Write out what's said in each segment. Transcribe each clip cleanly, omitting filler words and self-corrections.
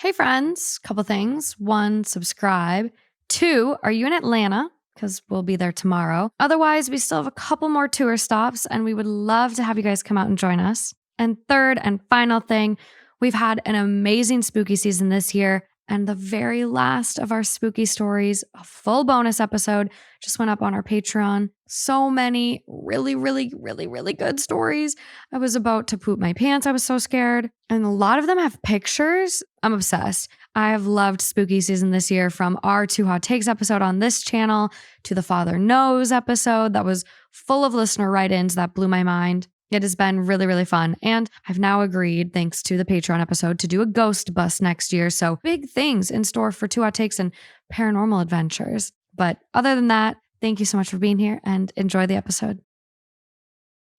Hey friends, couple things. 1, subscribe. 2, are you in Atlanta? Because we'll be there tomorrow. Otherwise, we still have a couple more tour stops and we would love to have you guys come out and join us. And 3rd and final thing, we've had an amazing spooky season this year. And the very last of our spooky stories, a full bonus episode, just went up on our Patreon. So many really good stories. I was about to poop my pants. I was so scared. And a lot of them have pictures. I'm obsessed. I have loved spooky season this year, from our 2 Hot Takes episode on this channel to the Father Knows episode that was full of listener write-ins that blew my mind. It has been really fun. And I've now agreed, thanks to the Patreon episode, to do a ghost bus next year. So big things in store for 2 Hot Takes and paranormal adventures. But other than that, thank you so much for being here and enjoy the episode.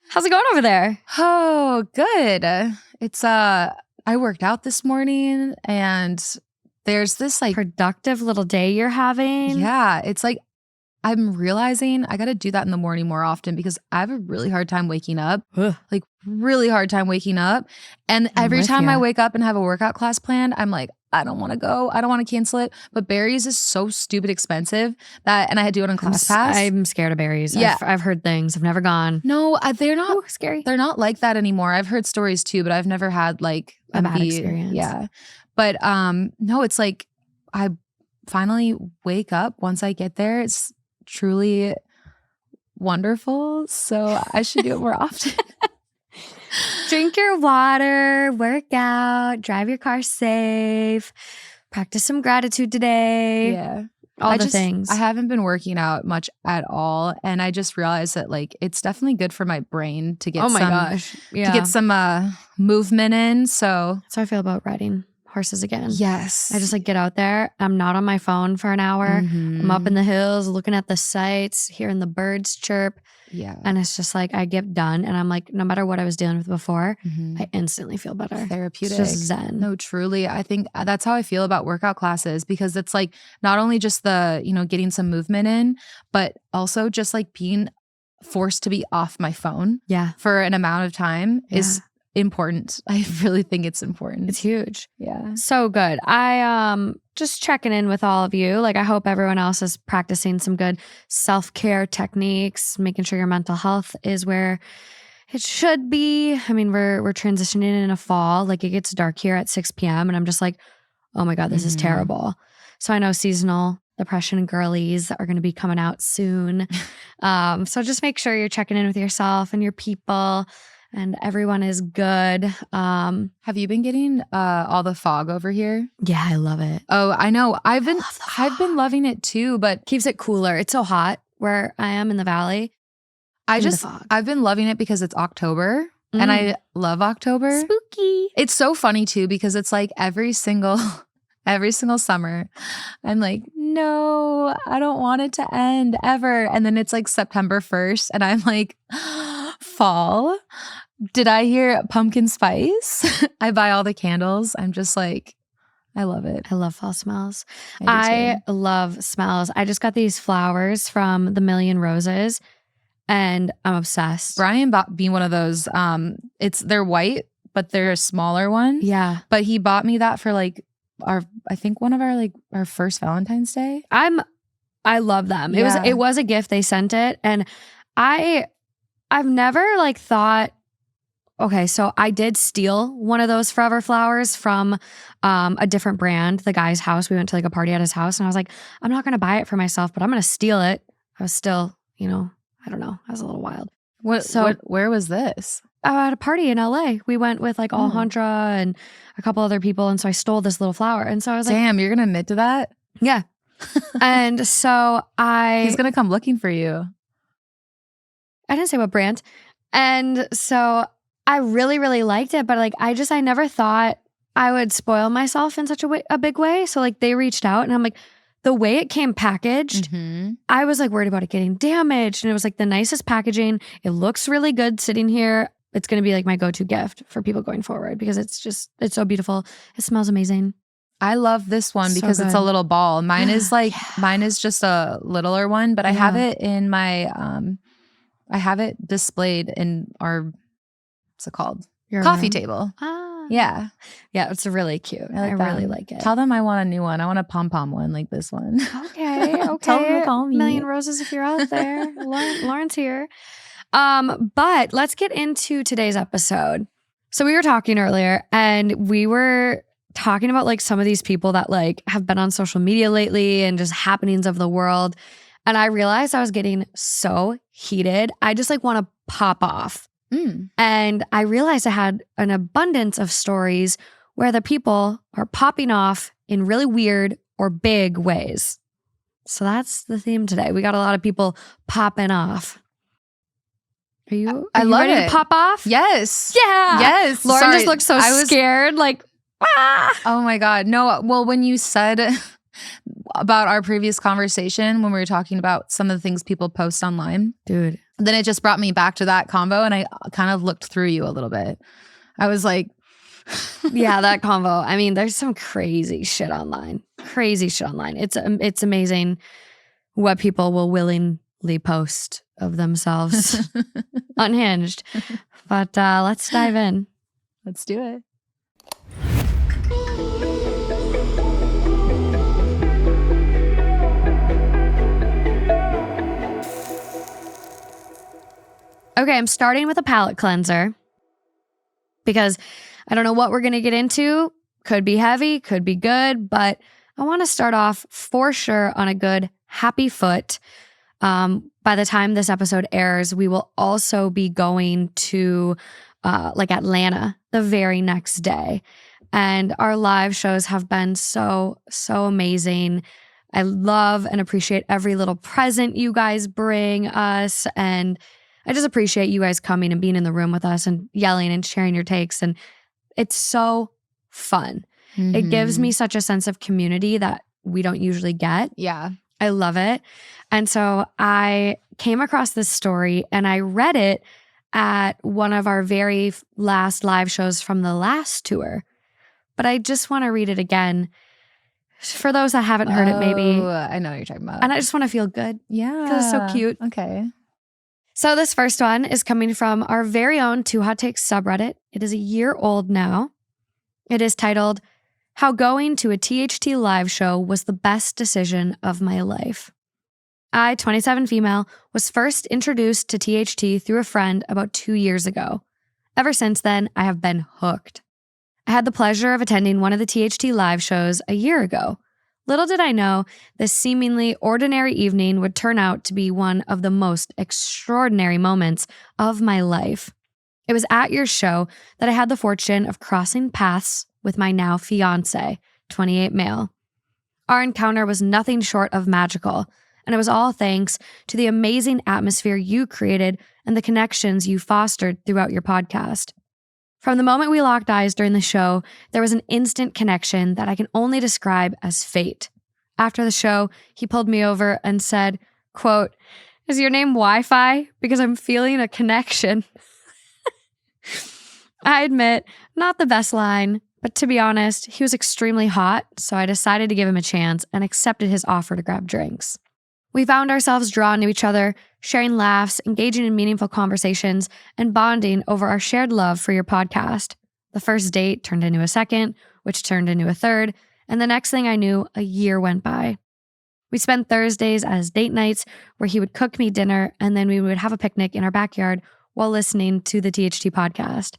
How's it going over there? Oh, good. It's I worked out this morning and there's this like productive little day you're having. Yeah, it's like I'm realizing I got to do that in the morning more often because I have a really hard time waking up. Like really hard time waking up. And every time I wake up and have a workout class planned, I'm like, I don't want to go. I don't want to cancel it. But Barry's is so stupid expensive that, and I had to do it on ClassPass. I'm scared of Barry's. Yeah. I've heard things. I've never gone. No, they're not scary. They're not like that anymore. I've heard stories too, but I've never had like a bad experience. Yeah. But no, it's like I finally wake up once I get there. It's truly wonderful. So I should do it more often. Drink your water, work out, drive your car safe, practice some gratitude today. Yeah. All the things. I haven't been working out much at all. And I just realized that like it's definitely good for my brain to get to get some movement in. So that's how I feel about riding horses again. Yes. I just like get out there. I'm not on my phone for an hour. I'm up in the hills looking at the sights, hearing the birds chirp. Yeah. And it's just like I get done and I'm like, no matter what I was dealing with before, I instantly feel better. Therapeutic. It's just zen. No, truly. I think that's how I feel about workout classes, because it's like not only just the, getting some movement in, but also just like being forced to be off my phone for an amount of time is important. I really think it's important. It's huge. Yeah. So good. I just checking in with all of you. Like I hope everyone else is practicing some good self-care techniques, making sure your mental health is where it should be. I mean, we're transitioning in a fall. Like it gets dark here at 6 p.m. and I'm just like, oh my God, this is terrible. So I know seasonal depression and girlies are going to be coming out soon. So just make sure you're checking in with yourself and your people. And everyone is good. Have you been getting all the fog over here? Yeah, I love it. Oh, I know. I've been loving it too, but keeps it cooler. It's so hot where I am in the valley. I've been loving it because it's October and I love October. Spooky. It's so funny too because it's like every single summer, I'm like, no, I don't want it to end ever. And then it's like September 1st and I'm like, fall. Did I hear pumpkin spice? I buy all the candles. I'm just like, I love it. I love fall smells. I love smells. I just got these flowers from the Million Roses and I'm obsessed. Brian bought me one of those. They're white, but they're a smaller one. Yeah. But he bought me that for like I think one of our first Valentine's Day. I love them. It was a gift. They sent it. And I've never like thought, okay, so I did steal one of those Forever Flowers from a different brand, the guy's house. We went to like a party at his house and I was like, I'm not going to buy it for myself, but I'm going to steal it. I was still, I don't know. I was a little wild. Where was this? At a party in LA. We went with like Alejandra and a couple other people. And so I stole this little flower. And so I was like, damn, you're going to admit to that? Yeah. And so he's going to come looking for you. I didn't say what brand. And so I really liked it. But like, I never thought I would spoil myself in such a big way. So like they reached out and I'm like, the way it came packaged, I was like worried about it getting damaged. And it was like the nicest packaging. It looks really good sitting here. It's going to be like my go-to gift for people going forward because it's so beautiful. It smells amazing. I love this one because it's a little ball. Mine is like, mine is just a littler one, but I have it in my, I have it displayed in our, what's it called? Your coffee room? table. Yeah. Yeah, it's really cute. I really like it. Tell them I want a new one. I want a pom-pom one like this one. Okay. Tell them to call me. Million Roses if you're out there. Lauren's here. But let's get into today's episode. So we were talking earlier and we were talking about like some of these people that like have been on social media lately and just happenings of the world. And I realized I was getting so heated. I just like want to pop off. And I realized I had an abundance of stories where the people are popping off in really weird or big ways. So that's the theme today. We got a lot of people popping off. Are you love ready it. to pop off? Yes. Yeah. Yes. Lauren just looked so scared. Like, Oh my God. No, well, when you said about our previous conversation, when we were talking about some of the things people post online, dude, then it just brought me back to that combo and I kind of looked through you a little bit. I was like, yeah, that convo. I mean, there's some crazy shit online. It's amazing what people will willingly post of themselves. Unhinged. But let's dive in. Let's do it. Okay, I'm starting with a palate cleanser because I don't know what we're going to get into. Could be heavy, could be good, but I want to start off for sure on a good happy foot. By the time this episode airs, we will also be going to like Atlanta the very next day. And our live shows have been so amazing. I love and appreciate every little present you guys bring us. And I just appreciate you guys coming and being in the room with us and yelling and sharing your takes. And it's so fun. Mm-hmm. It gives me such a sense of community that we don't usually get. Yeah. I love it. And so I came across this story and I read it at one of our very last live shows from the last tour. But I just want to read it again for those that haven't heard it maybe. I know what you're talking about. And I just want to feel good. Yeah. Because it's so cute. Okay. So this first one is coming from our very own Two Hot Takes subreddit. It is a year old now. It is titled, How Going to a THT Live Show Was the Best Decision of My Life. I, 27 female, was first introduced to THT through a friend about 2 years ago. Ever since then, I have been hooked. I had the pleasure of attending one of the THT live shows a year ago. Little did I know, this seemingly ordinary evening would turn out to be one of the most extraordinary moments of my life. It was at your show that I had the fortune of crossing paths with my now fiancé, 28 male. Our encounter was nothing short of magical, and it was all thanks to the amazing atmosphere you created and the connections you fostered throughout your podcast. From the moment we locked eyes during the show, there was an instant connection that I can only describe as fate. After the show, he pulled me over and said, quote, "Is your name Wi-Fi? Because I'm feeling a connection." I admit, not the best line, but to be honest, he was extremely hot, so I decided to give him a chance and accepted his offer to grab drinks. We found ourselves drawn to each other, sharing laughs, engaging in meaningful conversations, and bonding over our shared love for your podcast. The first date turned into a second, which turned into a third, and the next thing I knew, a year went by. We spent Thursdays as date nights where he would cook me dinner, and then we would have a picnic in our backyard while listening to the THT podcast.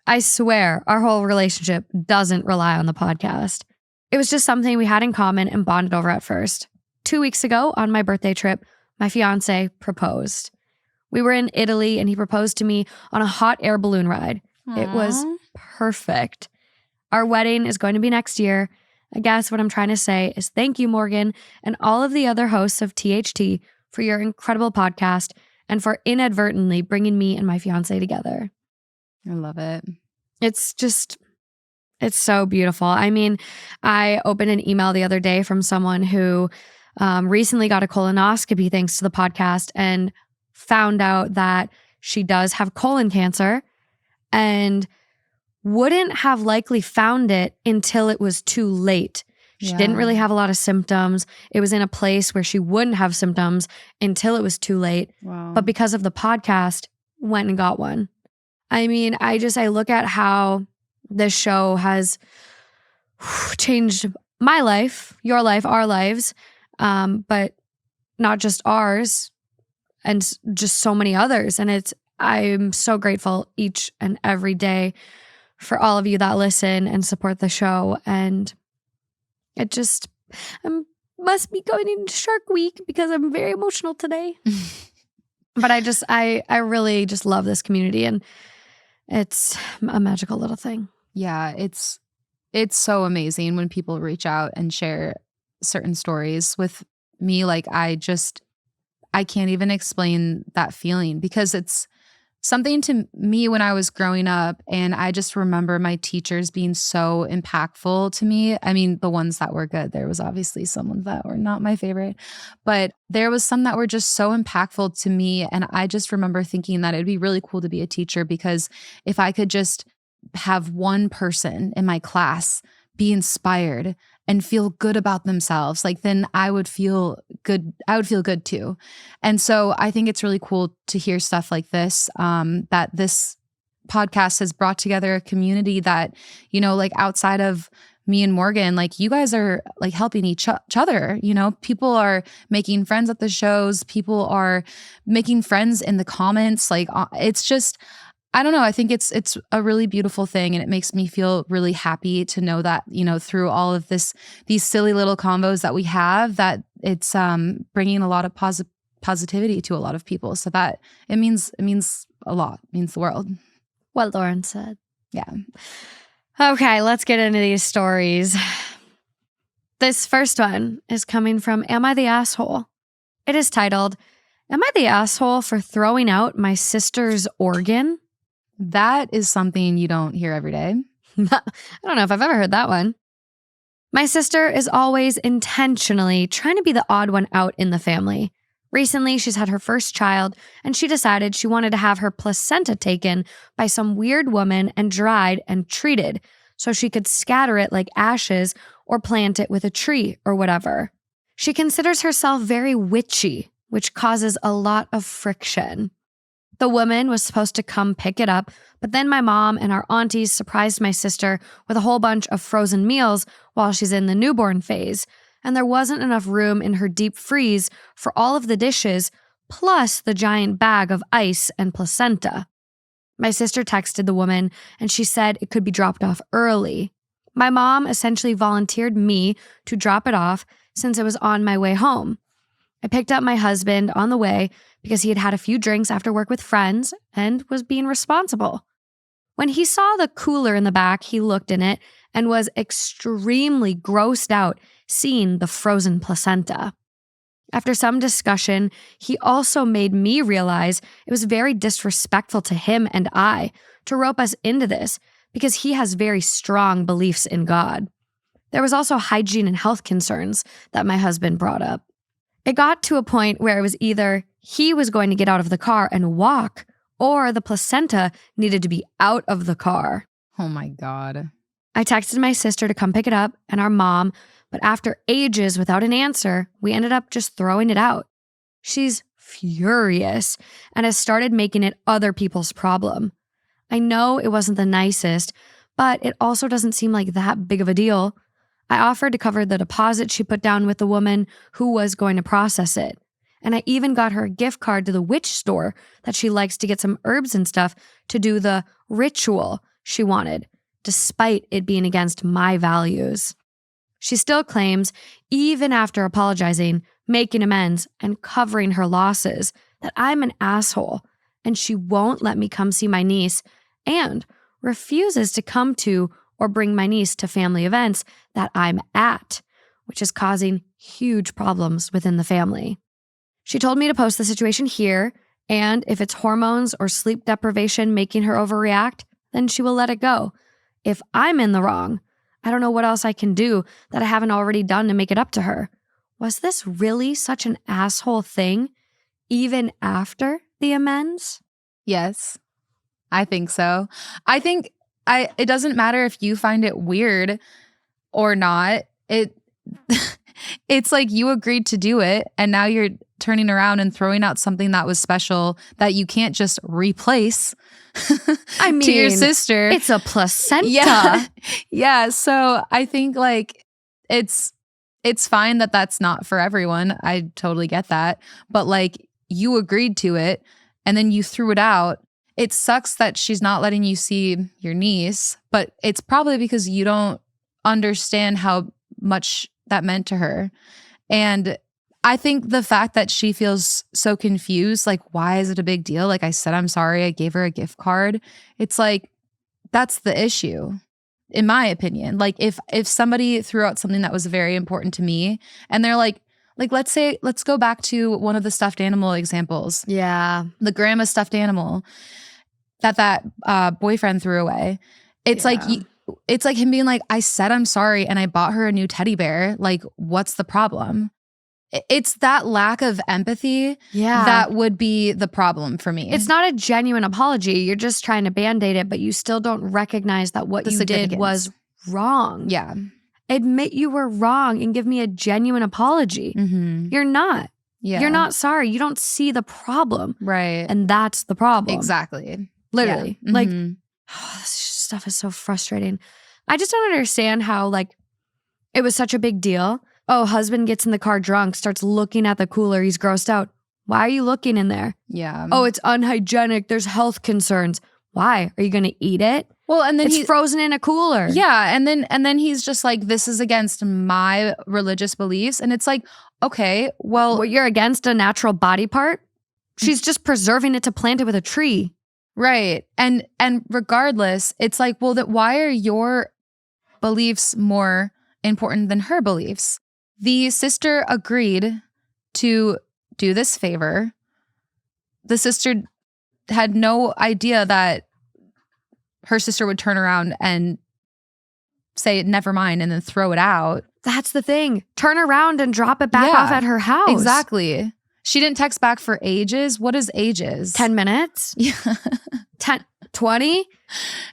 I swear our whole relationship doesn't rely on the podcast. It was just something we had in common and bonded over at first. 2 weeks ago, on my birthday trip, my fiancé proposed. We were in Italy and he proposed to me on a hot air balloon ride. Aww. It was perfect. Our wedding is going to be next year. I guess what I'm trying to say is thank you, Morgan, and all of the other hosts of THT for your incredible podcast and for inadvertently bringing me and my fiancé together. I love it. It's so beautiful. I mean, I opened an email the other day from someone who recently got a colonoscopy thanks to the podcast and found out that she does have colon cancer and wouldn't have likely found it until it was too late. She didn't really have a lot of symptoms. It was in a place where she wouldn't have symptoms until it was too late. Wow. But because of the podcast, went and got one. I mean, I look at how This show has changed my life, your life, our lives, but not just ours, and just so many others. And I'm so grateful each and every day for all of you that listen and support the show. And it just must be going into Shark Week because I'm very emotional today. But I really just love this community, and it's a magical little thing. Yeah, it's so amazing when people reach out and share certain stories with me. Like I can't even explain that feeling because it's something to me when I was growing up. And I just remember my teachers being so impactful to me. I mean, the ones that were good, there was obviously some ones that were not my favorite, but there was some that were just so impactful to me. And I just remember thinking that it'd be really cool to be a teacher because if I could just have one person in my class be inspired and feel good about themselves, like then I would feel good. I would feel good too. And so I think it's really cool to hear stuff like this, that this podcast has brought together a community that, you know, like outside of me and Morgan, like you guys are like helping each other, you know, people are making friends at the shows. People are making friends in the comments. Like it's just, I don't know. I think it's a really beautiful thing, and it makes me feel really happy to know that, you know, through all of these silly little combos that we have, that it's bringing a lot of positivity to a lot of people. So that it means a lot. It means the world. What Lauren said. Yeah. Okay, let's get into these stories. This first one is coming from Am I the Asshole? It is titled, Am I the Asshole for Throwing Out My Sister's Organ? That is something you don't hear every day. I don't know if I've ever heard that one. My sister is always intentionally trying to be the odd one out in the family. Recently, she's had her first child, and she decided she wanted to have her placenta taken by some weird woman and dried and treated so she could scatter it like ashes or plant it with a tree or whatever. She considers herself very witchy, which causes a lot of friction. The woman was supposed to come pick it up, but then my mom and our aunties surprised my sister with a whole bunch of frozen meals while she's in the newborn phase, and there wasn't enough room in her deep freeze for all of the dishes, plus the giant bag of ice and placenta. My sister texted the woman, and she said it could be dropped off early. My mom essentially volunteered me to drop it off since it was on my way home. I picked up my husband on the way because he had had a few drinks after work with friends and was being responsible. When he saw the cooler in the back, he looked in it and was extremely grossed out seeing the frozen placenta. After some discussion, he also made me realize it was very disrespectful to him and I to rope us into this because he has very strong beliefs in God. There was also hygiene and health concerns that my husband brought up. It got to a point where it was either he was going to get out of the car and walk, or the placenta needed to be out of the car. Oh my God. I texted my sister to come pick it up and our mom, but after ages without an answer, we ended up just throwing it out. She's furious and has started making it other people's problem. I know it wasn't the nicest, but it also doesn't seem like that big of a deal. I offered to cover the deposit she put down with the woman who was going to process it. And I even got her a gift card to the witch store that she likes to get some herbs and stuff to do the ritual she wanted, despite it being against my values. She still claims, even after apologizing, making amends, and covering her losses, that I'm an asshole, and she won't let me come see my niece, and refuses to come to or bring my niece to family events that I'm at, which is causing huge problems within the family. She told me to post the situation here, and if it's hormones or sleep deprivation making her overreact, then she will let it go. If I'm in the wrong, I don't know what else I can do that I haven't already done to make it up to her. Was this really such an asshole thing, even after the amends? Yes, I think so. I think it doesn't matter if you find it weird or not. it's like you agreed to do it and now you're turning around and throwing out something that was special that you can't just replace I mean, to your sister. It's a placenta. Yeah. Yeah. So I think like it's fine that that's not for everyone. I totally get that. But like you agreed to it and then you threw it out. It sucks that she's not letting you see your niece, but it's probably because you don't understand how much that meant to her. And I think the fact that she feels so confused, like, why is it a big deal? Like I said, I'm sorry, I gave her a gift card. It's like, that's the issue, in my opinion. Like if somebody threw out something that was very important to me and they're like, let's go back to one of the stuffed animal examples. Yeah. The grandma stuffed animal that boyfriend threw away. It's like him being like, I said I'm sorry and I bought her a new teddy bear. Like, what's the problem? It's that lack of empathy that would be the problem for me. It's not a genuine apology. You're just trying to Band-Aid it, but you still don't recognize that what you did was wrong. Yeah. Admit you were wrong and give me a genuine apology. Mm-hmm. Your not. Yeah. You're not sorry. You don't see the problem. Right. And that's the problem. Exactly. Literally. Yeah. Like, Mm-hmm. this stuff is so frustrating. I just don't understand how, like, it was such a big deal. Oh, husband gets in the car drunk, starts looking at the cooler. He's grossed out. Why are you looking in there? Yeah. Oh, it's unhygienic. There's health concerns. Why? Are you going to eat it? Well, and then it's frozen in a cooler. Yeah. And then he's just like, this is against my religious beliefs. And it's like, okay, well, you're against a natural body part? She's just preserving it to plant it with a tree. Right. And regardless, it's like, well, why are your beliefs more important than her beliefs? The sister agreed to do this favor. The sister had no idea that her sister would turn around and say, never mind, and then throw it out. That's the thing. Turn around and drop it back off at her house. Exactly. She didn't text back for ages. What is ages? 10 minutes? Yeah. 10, 20?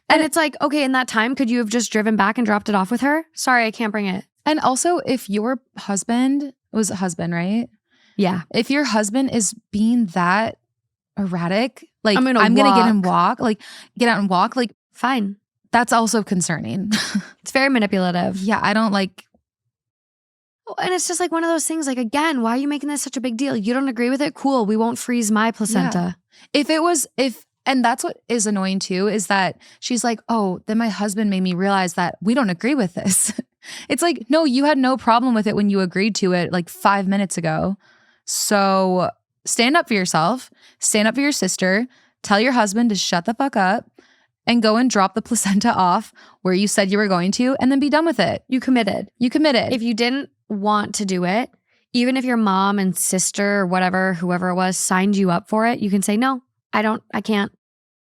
And it's like, okay, in that time, could you have just driven back and dropped it off with her? Sorry, I can't bring it. And also, if your husband, was a husband, right? Yeah. If your husband is being that erratic, like, I'm gonna get out and walk, like, fine. That's also concerning. It's very manipulative. Yeah, I don't like. And it's just like one of those things, like, again, why are you making this such a big deal? You don't agree with it? Cool. We won't freeze my placenta. Yeah. And that's what is annoying too, is that she's like, oh, then my husband made me realize that we don't agree with this. It's like, no, you had no problem with it when you agreed to it like 5 minutes ago. So stand up for yourself, stand up for your sister, tell your husband to shut the fuck up and go and drop the placenta off where you said you were going to, and then be done with it. You committed. If you didn't want to do it, even if your mom and sister or whatever, whoever it was, signed you up for it, you can say, no, I can't.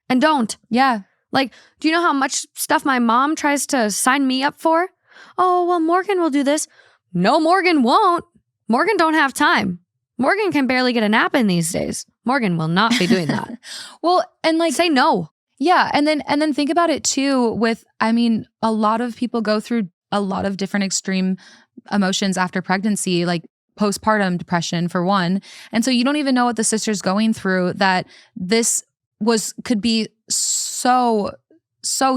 And don't. Yeah. Like, do you know how much stuff my mom tries to sign me up for? Oh, well, Morgan will do this. No, Morgan won't. Morgan don't have time. Morgan can barely get a nap in these days. Morgan will not be doing that. Well, and like, say no. Yeah. And then think about it too with, I mean, a lot of people go through a lot of different extreme emotions after pregnancy, like postpartum depression for one. And so you don't even know what the sister's going through, that this could be so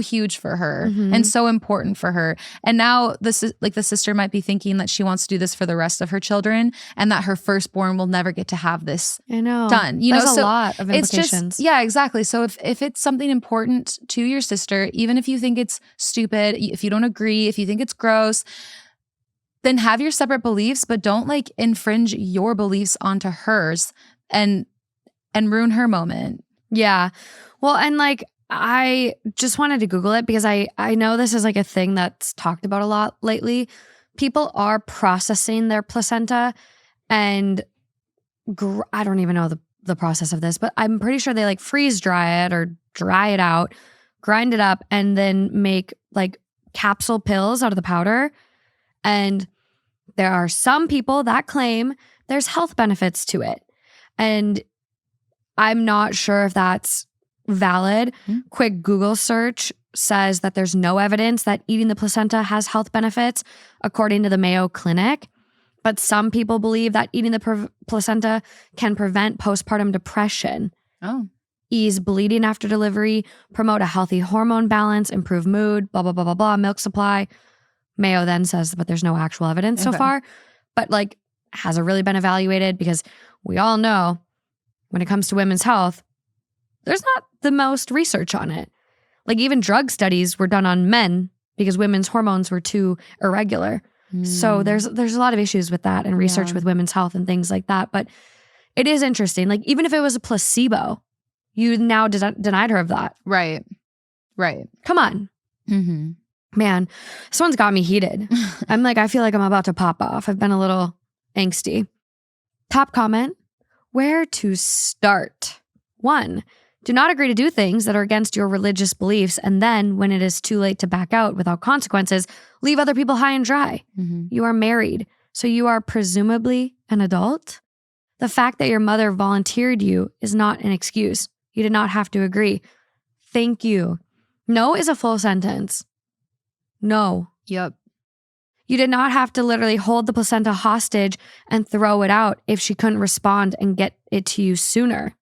huge for her and so important for her. And now the sister might be thinking that she wants to do this for the rest of her children and that her firstborn will never get to have this done. There's a lot of implications. Yeah, exactly. So if it's something important to your sister, even if you think it's stupid, if you don't agree, if you think it's gross, then have your separate beliefs, but don't like infringe your beliefs onto hers and ruin her moment. Yeah. Well, and like, I just wanted to Google it because I know this is like a thing that's talked about a lot lately. People are processing their placenta and I don't even know the process of this, but I'm pretty sure they like freeze dry it or dry it out, grind it up, and then make like capsule pills out of the powder. And there are some people that claim there's health benefits to it. And I'm not sure if that's valid. Quick Google search says that there's no evidence that eating the placenta has health benefits, according to the Mayo Clinic. But some people believe that eating the placenta can prevent postpartum depression, ease bleeding after delivery, promote a healthy hormone balance, improve mood, blah, blah, blah, blah, blah, milk supply. Mayo then says, but there's no actual evidence so far. But like, hasn't really been evaluated because we all know when it comes to women's health, there's not the most research on it. Like even drug studies were done on men because women's hormones were too irregular. So there's a lot of issues with that and research with women's health and things like that. But it is interesting. Like even if it was a placebo, you now denied her of that. Right. Come on. Man, this one's got me heated. I feel like I'm about to pop off. I've been a little angsty. Top comment, where to start? 1, do not agree to do things that are against your religious beliefs, and then, when it is too late to back out without consequences, leave other people high and dry. You are married, so you are presumably an adult. The fact that your mother volunteered you is not an excuse. You did not have to agree. Thank you. No is a full sentence. No. Yep. You did not have to literally hold the placenta hostage and throw it out if she couldn't respond and get it to you sooner.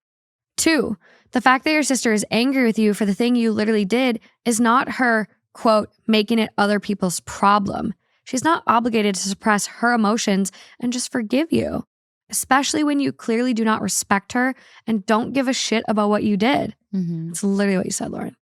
2, the fact that your sister is angry with you for the thing you literally did is not her, quote, making it other people's problem. She's not obligated to suppress her emotions and just forgive you, especially when you clearly do not respect her and don't give a shit about what you did. It's literally what you said, Lauren.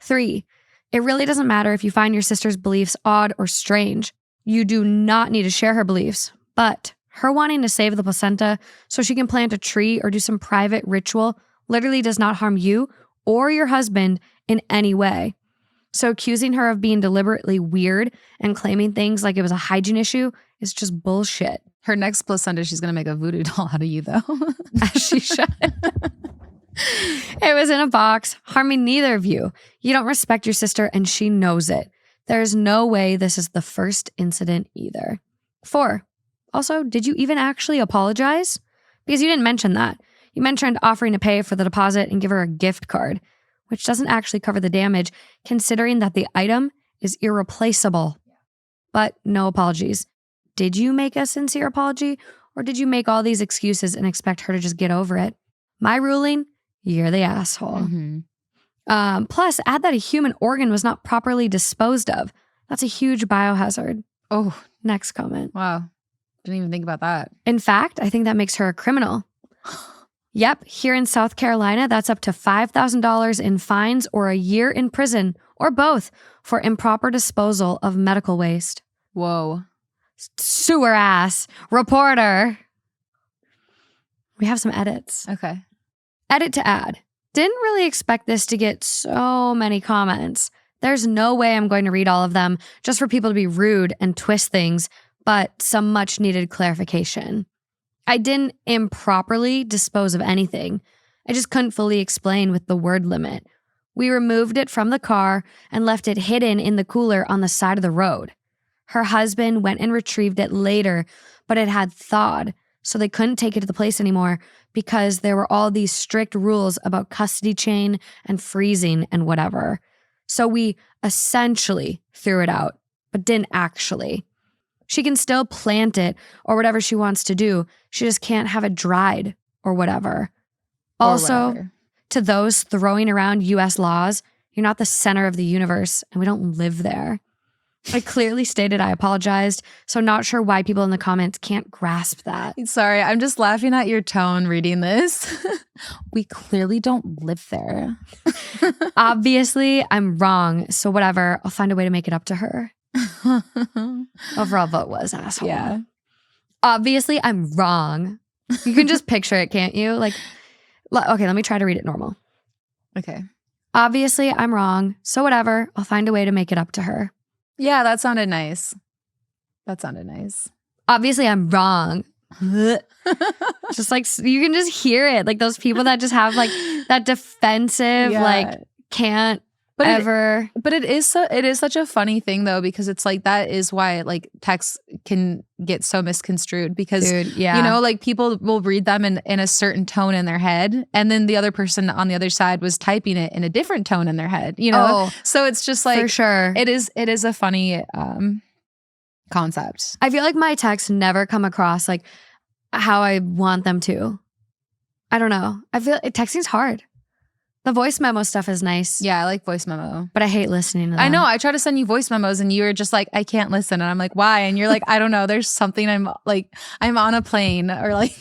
3, it really doesn't matter if you find your sister's beliefs odd or strange. You do not need to share her beliefs, but her wanting to save the placenta so she can plant a tree or do some private ritual literally does not harm you or your husband in any way. So accusing her of being deliberately weird and claiming things like it was a hygiene issue is just bullshit. Her next placenta, she's going to make a voodoo doll out of you, though. As she should. It was in a box, harming neither of you. You don't respect your sister, and she knows it. There's no way this is the first incident either. 4, also, did you even actually apologize? Because you didn't mention that. You mentioned offering to pay for the deposit and give her a gift card, which doesn't actually cover the damage, considering that the item is irreplaceable. But no apologies. Did you make a sincere apology, or did you make all these excuses and expect her to just get over it? My ruling, you're the asshole. Plus, add that a human organ was not properly disposed of. That's a huge biohazard. Oh, next comment. Wow. Didn't even think about that. In fact, I think that makes her a criminal. Yep, here in South Carolina, that's up to $5,000 in fines or a year in prison, or both, for improper disposal of medical waste. Whoa. Sewer ass. Reporter. We have some edits. Okay. Edit to add. Didn't really expect this to get so many comments. There's no way I'm going to read all of them just for people to be rude and twist things, but some much needed clarification. I didn't improperly dispose of anything. I just couldn't fully explain with the word limit. We removed it from the car and left it hidden in the cooler on the side of the road. Her husband went and retrieved it later, but it had thawed, so they couldn't take it to the place anymore because there were all these strict rules about custody chain and freezing and whatever. So we essentially threw it out, but didn't actually. She can still plant it or whatever she wants to do. She just can't have it dried or whatever. Also, to those throwing around U.S. laws, you're not the center of the universe and we don't live there. I clearly stated I apologized, so not sure why people in the comments can't grasp that. Sorry, I'm just laughing at your tone reading this. We clearly don't live there. Obviously, I'm wrong, so whatever. I'll find a way to make it up to her. Overall vote was asshole. Yeah. Obviously, I'm wrong. You can just picture it, can't you? Like, okay, let me try to read it normal. Okay. Obviously, I'm wrong, so whatever. I'll find a way to make it up to her. Yeah, that sounded nice. That sounded nice. Obviously, I'm wrong. Just like, you can just hear it. Like those people that just have like that defensive, like can't ever. But it is such a funny thing though, because it's like, that is why like texts can get so misconstrued because, you know, like people will read them in a certain tone in their head. And then the other person on the other side was typing it in a different tone in their head, you know? So it's just like, for sure. it is a funny, concept. I feel like my texts never come across like how I want them to. I don't know. I feel texting's hard. The voice memo stuff is nice. Yeah, I like voice memo. But I hate listening to them. I know. I try to send you voice memos and you're just like, I can't listen. And I'm like, why? And you're like, I don't know. There's something I'm on a plane or like.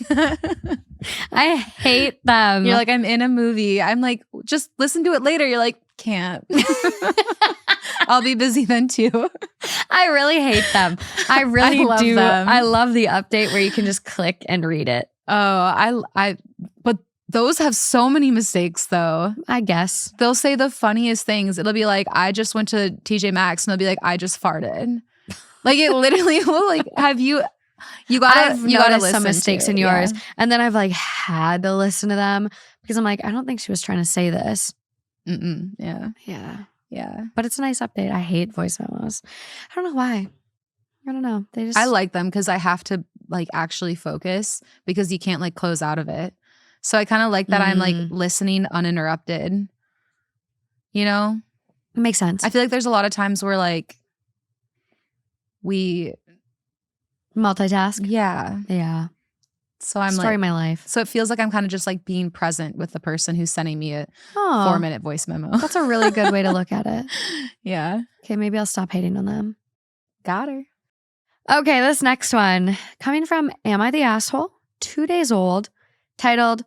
I hate them. You're like, I'm in a movie. I'm like, just listen to it later. You're like, can't. I'll be busy then too. I really hate them. I really love do. them. I love the update where you can just click and read it. Oh, but those have so many mistakes though. I guess. They'll say the funniest things. It'll be like, I just went to TJ Maxx and they'll be like, I just farted. Like it literally will like, you gotta listen some mistakes in yours. Yeah. And then I've like had to listen to them because I'm like, I don't think she was trying to say this. Yeah. Yeah. But it's a nice update. I hate voice memos. I don't know why. I don't know. I like them because I have to like actually focus because you can't like close out of it. So I kind of like that I'm like listening uninterrupted. You know? It makes sense. I feel like there's a lot of times where like we multitask. Yeah. Yeah. So I'm Story like of my life. So it feels like I'm kind of just like being present with the person who's sending me a 4-minute voice memo. That's a really good way to look at it. Yeah. Okay, maybe I'll stop hating on them. Got her. Okay, this next one coming from Am I the Asshole? 2 days old, titled,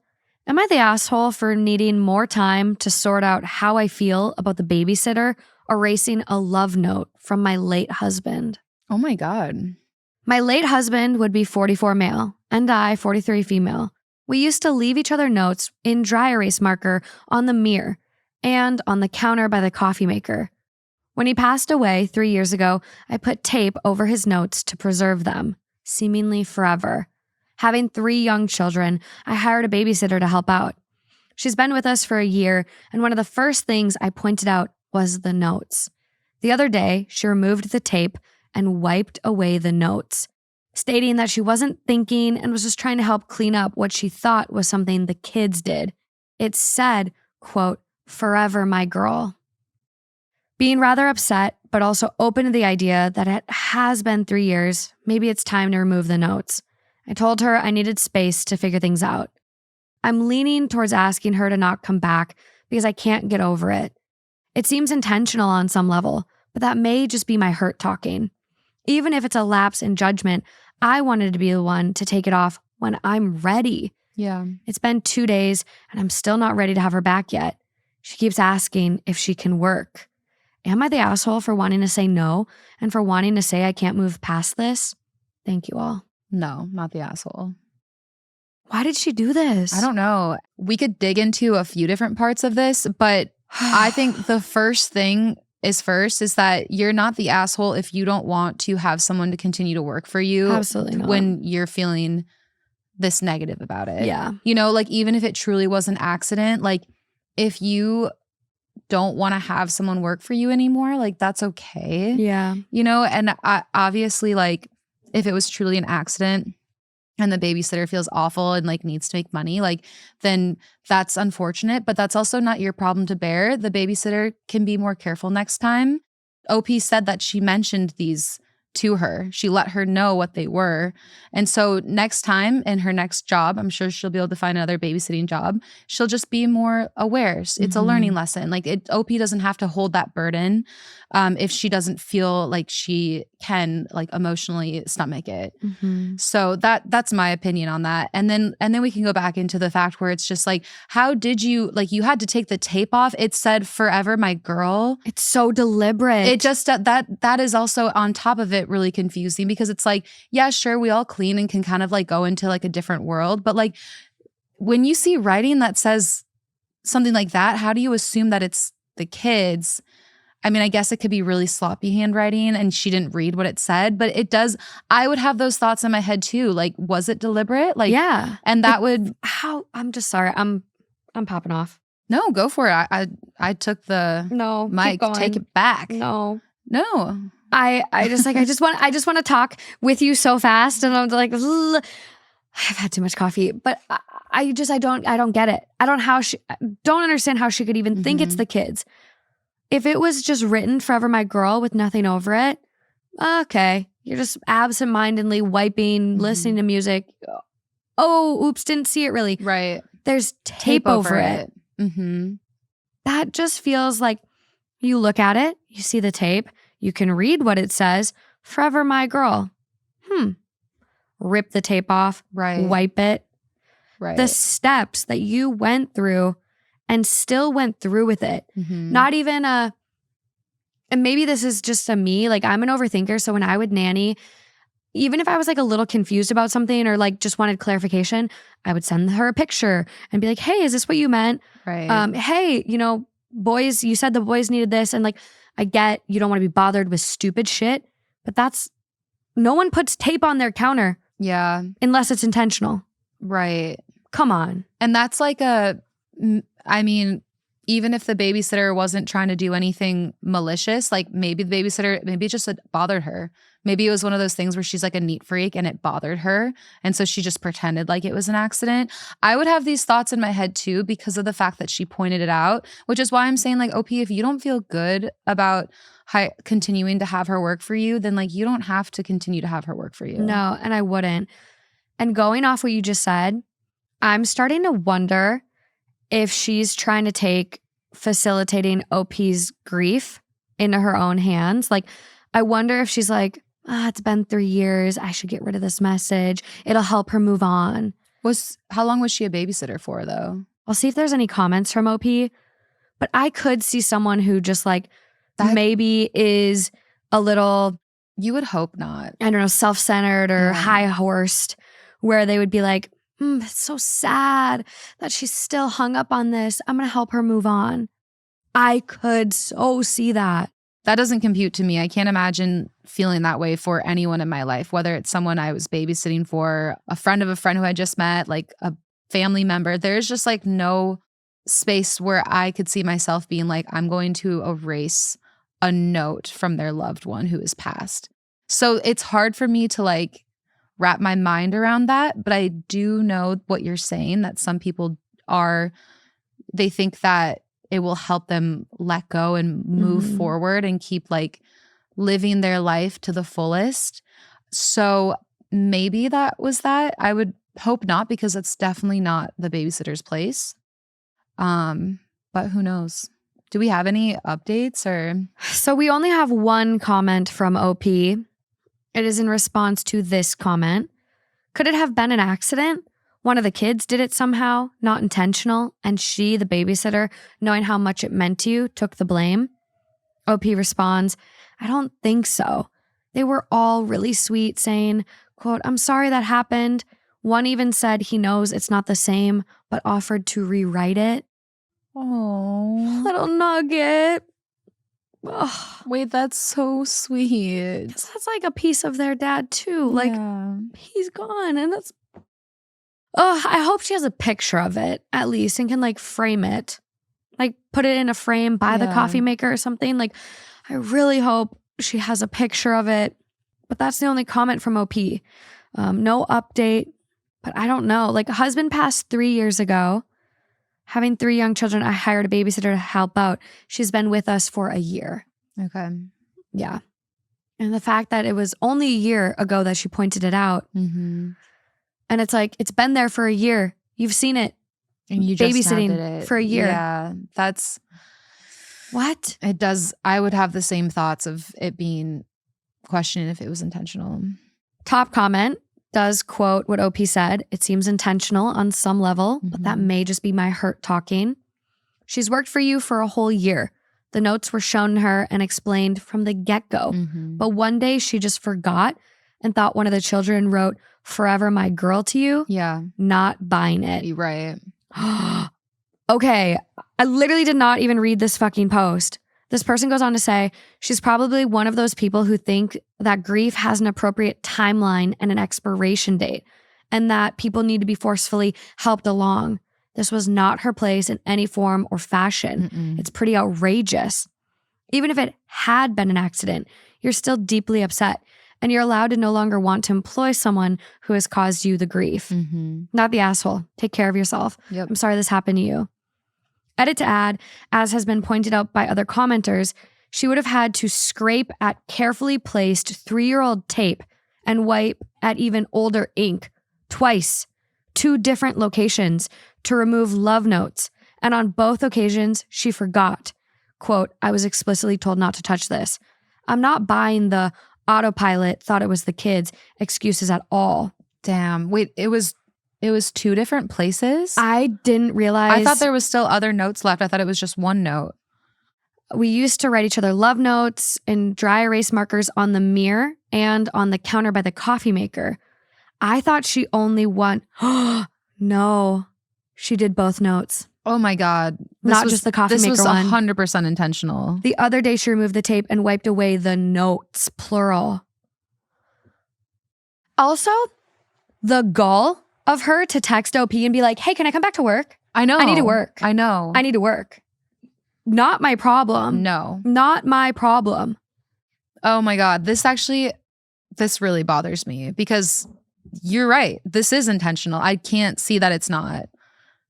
Am I the asshole for needing more time to sort out how I feel about the babysitter erasing a love note from my late husband? Oh my God. My late husband would be 44 male and I 43 female. We used to leave each other notes in dry erase marker on the mirror and on the counter by the coffee maker. When he passed away 3 years ago, I put tape over his notes to preserve them, seemingly forever. Having 3 young children, I hired a babysitter to help out. She's been with us for a year, and one of the first things I pointed out was the notes. The other day, she removed the tape and wiped away the notes, stating that she wasn't thinking and was just trying to help clean up what she thought was something the kids did. It said, quote, "Forever my girl." Being rather upset, but also open to the idea that it has been 3 years, maybe it's time to remove the notes. I told her I needed space to figure things out. I'm leaning towards asking her to not come back because I can't get over it. It seems intentional on some level, but that may just be my hurt talking. Even if it's a lapse in judgment, I wanted to be the one to take it off when I'm ready. Yeah. It's been 2 days and I'm still not ready to have her back yet. She keeps asking if she can work. Am I the asshole for wanting to say no and for wanting to say I can't move past this? Thank you all. No, not the asshole. Why did she do this? I don't know. We could dig into a few different parts of this, but I think the first thing is that you're not the asshole if you don't want to have someone to continue to work for you. Absolutely not. When you're feeling this negative about it. Yeah. You know, like even if it truly was an accident, like if you don't want to have someone work for you anymore, like that's okay. Yeah. You know, and obviously like if it was truly an accident and the babysitter feels awful and like needs to make money, like then that's unfortunate, but that's also not your problem to bear. The babysitter can be more careful next time. OP said that she mentioned these to her. She let her know what they were. And so next time in her next job, I'm sure she'll be able to find another babysitting job. She'll just be more aware. It's a learning lesson. Like OP doesn't have to hold that burden if she doesn't feel like she can like emotionally stomach it. So that's my opinion on that. And then we can go back into the fact where it's just like, how did you, like you had to take the tape off. It said "Forever my girl." It's so deliberate. It just, that is also on top of it really confusing because it's like, yeah, sure, we all clean and can kind of like go into like a different world. But like when you see writing that says something like that, how do you assume that it's the kids? I mean, I guess it could be really sloppy handwriting and she didn't read what it said, but it does. I would have those thoughts in my head too. Like, was it deliberate? Like, yeah. And that would. How? I'm just sorry. I'm popping off. No, go for it. I took the mic. Take it back. No. I just want to talk with you so fast, and I'm like, I've had too much coffee, but I don't get it. I don't understand how she could even think it's the kids. If it was just written "Forever my girl" with nothing over it, okay, You're just absentmindedly wiping, listening to music. Oh, oops, didn't see it really. Right. There's tape over it. Mm-hmm. That just feels like you look at it, you see the tape, you can read what it says. Forever my girl. Rip the tape off, Right. wipe it. Right. The steps that you went through and still went through with it. Mm-hmm. Not even and maybe this is just a me, like I'm an overthinker. So when I would nanny, even if I was like a little confused about something or like just wanted clarification, I would send her a picture and be like, hey, is this what you meant? Right. Hey, boys, you said the boys needed this. And like, I get you don't want to be bothered with stupid shit, but no one puts tape on their counter. Yeah. Unless it's intentional. Right. Come on. And that's like even if the babysitter wasn't trying to do anything malicious, like maybe it just bothered her. Maybe it was one of those things where she's like a neat freak and it bothered her. And so she just pretended like it was an accident. I would have these thoughts in my head too because of the fact that she pointed it out, which is why I'm saying like, OP, if you don't feel good about continuing to have her work for you, then like you don't have to continue to have her work for you. No, and I wouldn't. And going off what you just said, I'm starting to wonder if she's trying to take facilitating OP's grief into her own hands. Like, I wonder if she's like, it's been 3 years. I should get rid of this message. It'll help her move on. How long was she a babysitter for though? I'll see if there's any comments from OP. But I could see someone who just like maybe is a little, you would hope not. I don't know, self-centered or high-horsed, where they would be like, it's so sad that she's still hung up on this. I'm going to help her move on. I could so see that. That doesn't compute to me. I can't imagine feeling that way for anyone in my life, whether it's someone I was babysitting for, a friend of a friend who I just met, like a family member. There's just like no space where I could see myself being like, I'm going to erase a note from their loved one who is passed. So it's hard for me to like wrap my mind around that. But I do know what you're saying, that some people they think that it will help them let go and move forward and keep like living their life to the fullest. So maybe that was that. I would hope not, because it's definitely not the babysitter's place. But who knows? Do we have any updates or? So we only have one comment from OP. It is in response to this comment. Could it have been an accident? One of the kids did it somehow, not intentional, and she, the babysitter, knowing how much it meant to you, took the blame? OP responds, I don't think so. They were all really sweet, saying, quote, I'm sorry that happened. One even said he knows it's not the same, but offered to rewrite it. Oh, little nugget. Ugh. Wait, that's so sweet. That's like a piece of their dad too. Like, he's gone, and that's... I hope she has a picture of it at least and can like frame it. Like put it in a frame by the coffee maker or something. Like, I really hope she has a picture of it. But that's the only comment from OP. No update. But I don't know. Like, a husband passed 3 years ago. Having 3 young children, I hired a babysitter to help out. She's been with us for a year. Okay. Yeah. And the fact that it was only a year ago that she pointed it out. Mm-hmm. And it's like, it's been there for a year. You've seen it. And you babysitting just did it for a year. Yeah. That's... What? It does. I would have the same thoughts of it being questioning if it was intentional. Top comment does quote what OP said. It seems intentional on some level, but that may just be my hurt talking. She's worked for you for a whole year. The notes were shown her and explained from the get-go. But one day she just forgot and thought one of the children wrote, forever my girl to you. Yeah. Not buying it. You're right. Okay. I literally did not even read this fucking post. This person goes on to say, she's probably one of those people who think that grief has an appropriate timeline and an expiration date, and that people need to be forcefully helped along. This was not her place in any form or fashion. It's pretty outrageous. Even if it had been an accident, you're still deeply upset, and you're allowed to no longer want to employ someone who has caused you the grief. Not the asshole. Take care of yourself. Yep. I'm sorry this happened to you. Edit to add, as has been pointed out by other commenters, she would have had to scrape at carefully placed 3-year-old tape and wipe at even older ink twice, 2 different locations to remove love notes. And on both occasions, she forgot. Quote, I was explicitly told not to touch this. I'm not buying the autopilot, thought it was the kids excuses at all. Damn. Wait, it was 2 different places? I didn't realize. I thought there was still other notes left. I thought it was just 1 note. We used to write each other love notes and dry erase markers on the mirror and on the counter by the coffee maker. I thought she only one. No, she did both notes. Oh my God. Not just the coffee maker one. This was 100% intentional. The other day she removed the tape and wiped away the notes, plural. Also, the gall of her to text OP and be like, hey, can I come back to work? I know. I need to work. I know. I need to work. Not my problem. No. Not my problem. Oh my God. This really bothers me because you're right. This is intentional. I can't see that it's not.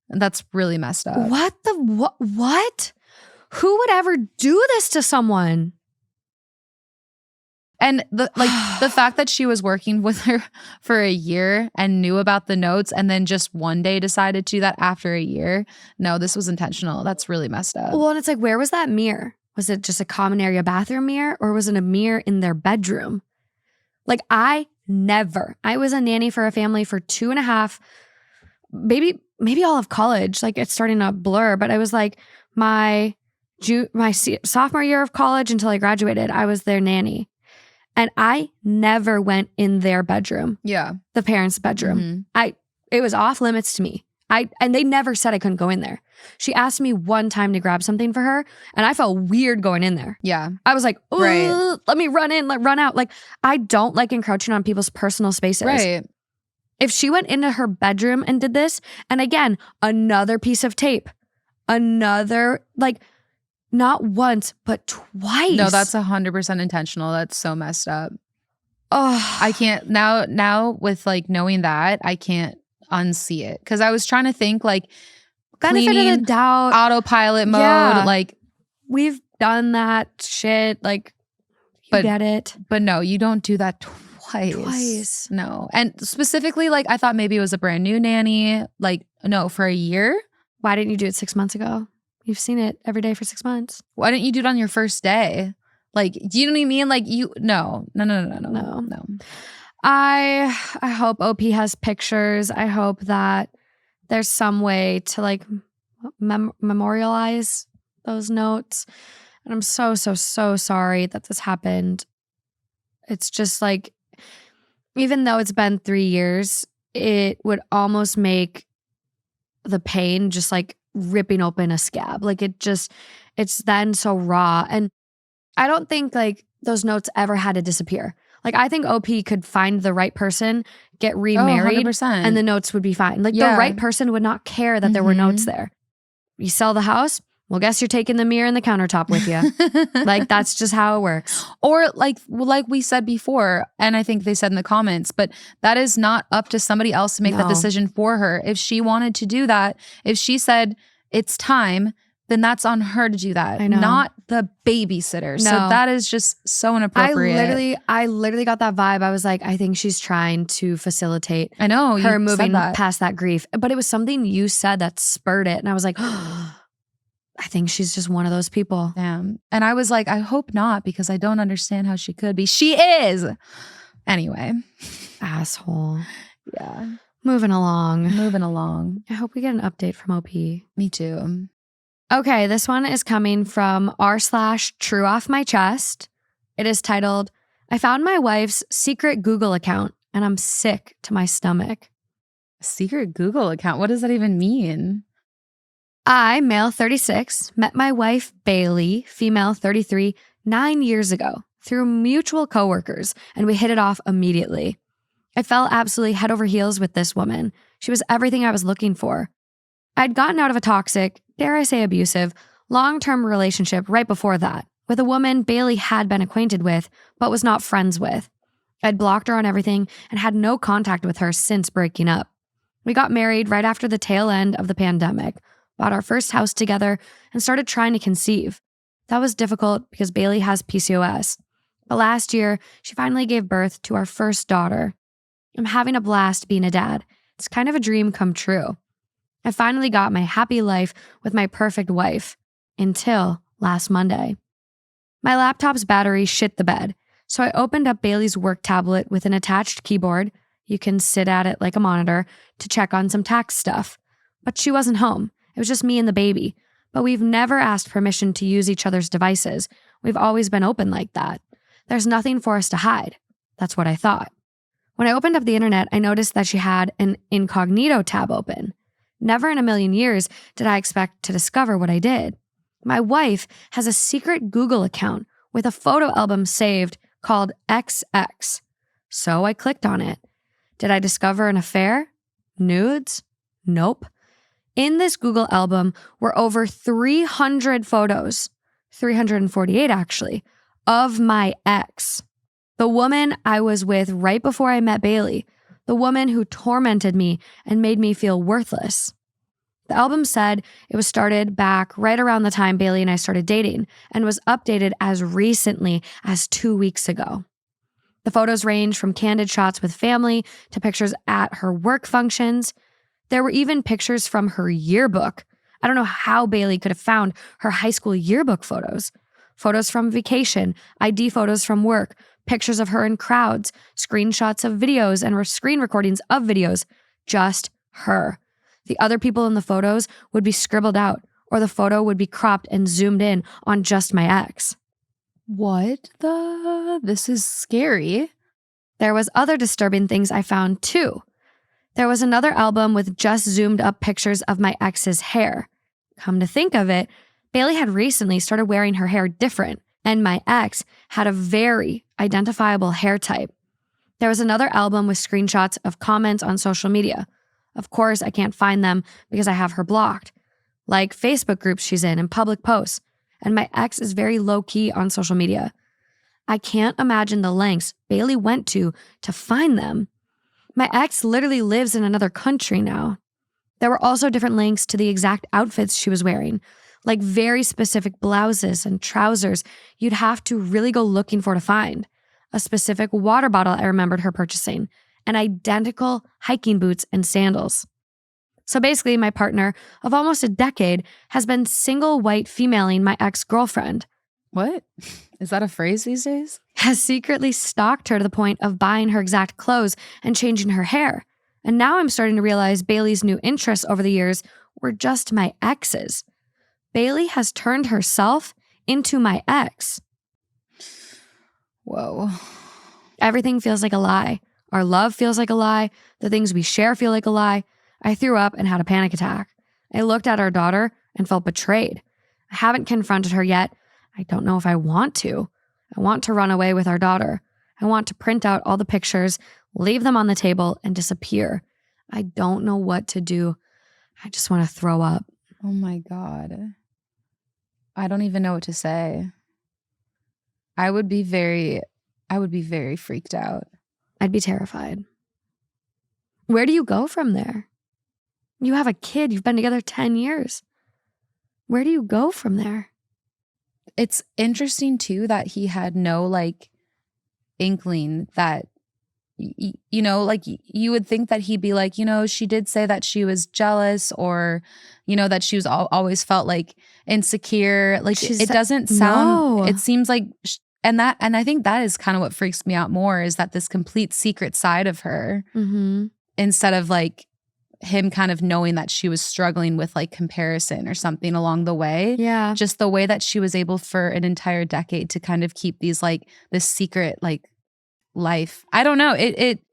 And that's really messed up. What? Who would ever do this to someone? And the fact that she was working with her for a year and knew about the notes and then just one day decided to do that after a year. No, this was intentional. That's really messed up. Well, and it's like, where was that mirror? Was it just a common area bathroom mirror or was it a mirror in their bedroom? Like I was a nanny for a family for 2.5, maybe all of college. Like it's starting to blur, but I was like my sophomore year of college until I graduated, I was their nanny. And I never went in their bedroom. Yeah. The parents' bedroom. Mm-hmm. It was off limits to me. And they never said I couldn't go in there. She asked me one time to grab something for her, and I felt weird going in there. Yeah. I was like, right. Let me run in, run out. Like, I don't like encroaching on people's personal spaces. Right. If she went into her bedroom and did this, and again, another piece of tape, not once, but twice. No, that's 100% intentional. That's so messed up. Oh, I can't now with like knowing that, I can't unsee it. Cause I was trying to think like benefit cleaning, of the doubt, autopilot mode. Yeah. Like we've done that shit. Like, you get it. But no, you don't do that twice. No. And specifically, like I thought maybe it was a brand new nanny. Like, no, for a year. Why didn't you do it 6 months ago? You've seen it every day for 6 months. Why didn't you do it on your first day? Like, do you know what I mean? Like no. I hope OP has pictures. I hope that there's some way to like memorialize those notes. And I'm so sorry that this happened. It's just like, even though it's been 3 years, it would almost make the pain just like ripping open a scab. Like it's then so raw. And I don't think like those notes ever had to disappear. Like I think OP could find the right person, get remarried, 100%. and the notes would be fine. Like the right person would not care that there were notes there. You sell the house, well, guess you're taking the mirror and the countertop with you. Like that's just how it works. Or like we said before, and I think they said in the comments, but that is not up to somebody else to make that decision for her. If she wanted to do that, if she said it's time, then that's on her to do that, not the babysitter. No. So that is just so inappropriate. I literally got that vibe. I was like, I think she's trying to facilitate her moving past that grief. But it was something you said that spurred it. And I was like, I think she's just one of those people. Damn. And I was like, I hope not, because I don't understand how she could be. She is. Anyway. Asshole. Yeah. Moving along. I hope we get an update from OP. Me too. Okay, this one is coming from r/true off my chest. It is titled, I found my wife's secret Google account and I'm sick to my stomach. Secret Google account? What does that even mean? I, male 36, met my wife, Bailey, female 33, 9 years ago through mutual coworkers, and we hit it off immediately. I fell absolutely head over heels with this woman. She was everything I was looking for. I'd gotten out of a toxic, dare I say abusive, long-term relationship right before that, with a woman Bailey had been acquainted with, but was not friends with. I'd blocked her on everything and had no contact with her since breaking up. We got married right after the tail end of the pandemic, bought our first house together, and started trying to conceive. That was difficult because Bailey has PCOS. But last year, she finally gave birth to our first daughter. I'm having a blast being a dad. It's kind of a dream come true. I finally got my happy life with my perfect wife until last Monday. My laptop's battery shit the bed, so I opened up Bailey's work tablet with an attached keyboard. You can sit at it like a monitor to check on some tax stuff. But she wasn't home. It was just me and the baby. But we've never asked permission to use each other's devices. We've always been open like that. There's nothing for us to hide. That's what I thought. When I opened up the internet, I noticed that she had an incognito tab open. Never in a million years did I expect to discover what I did. My wife has a secret Google account with a photo album saved called XX. So I clicked on it. Did I discover an affair? Nudes? Nope. In this Google album were over 300 photos, 348 actually, of my ex. The woman I was with right before I met Bailey, the woman who tormented me and made me feel worthless. The album said it was started back right around the time Bailey and I started dating and was updated as recently as 2 weeks ago. The photos range from candid shots with family to pictures at her work functions. There were even pictures from her yearbook. I don't know how Bailey could have found her high school yearbook photos. Photos from vacation, ID photos from work, pictures of her in crowds, screenshots of videos and screen recordings of videos. Just her. The other people in the photos would be scribbled out, or the photo would be cropped and zoomed in on just my ex. What the? This is scary. There was other disturbing things I found too. There was another album with just zoomed up pictures of my ex's hair. Come to think of it, Bailey had recently started wearing her hair different, and my ex had a very identifiable hair type. There was another album with screenshots of comments on social media. Of course, I can't find them because I have her blocked, like Facebook groups she's in and public posts, and my ex is very low-key on social media. I can't imagine the lengths Bailey went to find them. My ex literally lives in another country now. There were also different links to the exact outfits she was wearing, like very specific blouses and trousers you'd have to really go looking for to find. A specific water bottle I remembered her purchasing, and identical hiking boots and sandals. So basically, my partner of almost a decade has been single white femaling my ex-girlfriend. What? Is that a phrase these days? Has secretly stalked her to the point of buying her exact clothes and changing her hair. And now I'm starting to realize Bailey's new interests over the years were just my ex's. Bailey has turned herself into my ex. Whoa. Everything feels like a lie. Our love feels like a lie. The things we share feel like a lie. I threw up and had a panic attack. I looked at our daughter and felt betrayed. I haven't confronted her yet. I don't know if I want to. I want to run away with our daughter. I want to print out all the pictures, leave them on the table, and disappear. I don't know what to do. I just want to throw up. Oh my God. I don't even know what to say. I would be very freaked out. I'd be terrified. Where do you go from there? You have a kid. You've been together 10 years. Where do you go from there? It's interesting too that he had no like inkling that, you know, like you would think that he'd be like, you know, she did say that she was jealous or, you know, that she was always felt like insecure. Like it doesn't sound, no. It seems like, and I think that is kind of what freaks me out more is that this complete secret side of her instead of like him kind of knowing that she was struggling with like comparison or something along the way. Yeah. Just the way that she was able for an entire decade to kind of keep these like this secret like life. I don't know.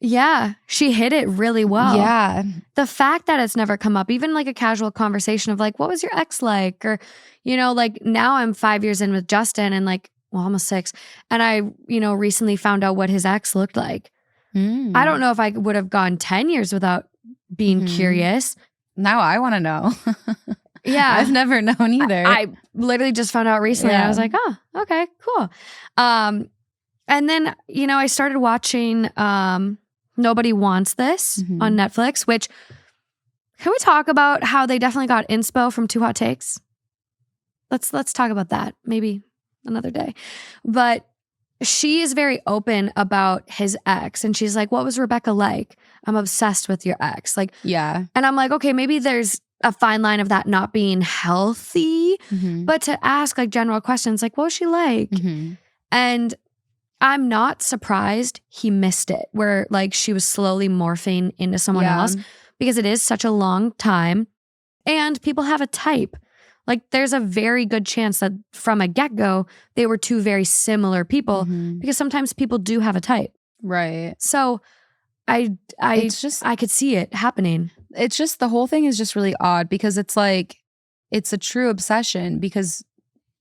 Yeah, she hid it really well. Yeah. The fact that it's never come up, even like a casual conversation of like, what was your ex like? Or, you know, like now I'm 5 years in with Justin and like, well, almost 6. And I, you know, recently found out what his ex looked like. I don't know if I would have gone 10 years without being curious. Now I want to know. Yeah. I've never known either. I literally just found out recently. Yeah. I was like, oh, okay, cool. And then, you know, I started watching Nobody Wants This on Netflix, which, can we talk about how they definitely got inspo from Too Hot Takes? let's talk about that maybe another day. But she is very open about his ex. And she's like, what was Rebecca like? I'm obsessed with your ex. Like, Yeah. and I'm like, okay, maybe there's a fine line of that not being healthy, but to ask like general questions like, what was she like? And I'm not surprised he missed it, where like she was slowly morphing into someone else, because it is such a long time and people have a type. Like there's a very good chance that from a get-go, they were two very similar people, because sometimes people do have a type. Right. So I could see it happening. It's just, the whole thing is just really odd, because it's like, it's a true obsession, because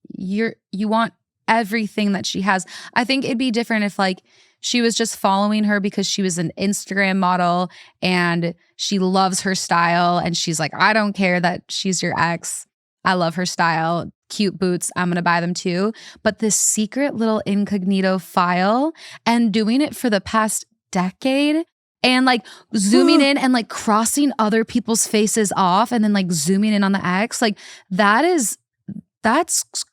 you want everything that she has. I think it'd be different if like she was just following her because she was an Instagram model and she loves her style. And she's like, I don't care that she's your ex. I love her style. Cute boots. I'm going to buy them too. But this secret little incognito file, and doing it for the past decade, and like zooming in and like crossing other people's faces off and then like zooming in on the ex, like that's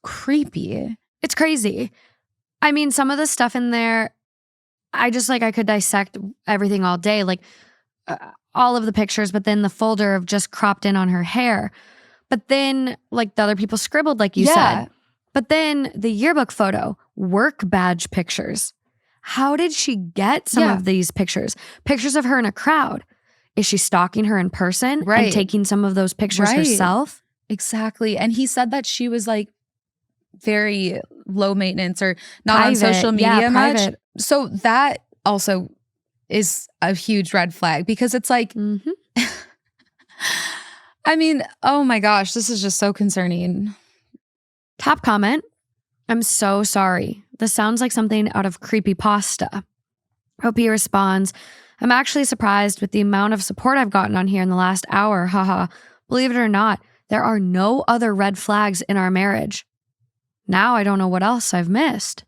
creepy. It's crazy. I mean, some of the stuff in there, I could dissect everything all day, like all of the pictures, but then the folder of just cropped in on her hair. But then like the other people scribbled, like you said. But then the yearbook photo, work badge pictures. How did she get some of these pictures? Pictures of her in a crowd. Is she stalking her in person and taking some of those pictures herself? Exactly. And he said that she was like very low maintenance or not on social media much. Private. So that also is a huge red flag, because it's like, I mean, oh my gosh, this is just so concerning. Top comment. I'm so sorry. This sounds like something out of creepypasta. OP responds, I'm actually surprised with the amount of support I've gotten on here in the last hour. Haha. Believe it or not, there are no other red flags in our marriage. Now I don't know what else I've missed.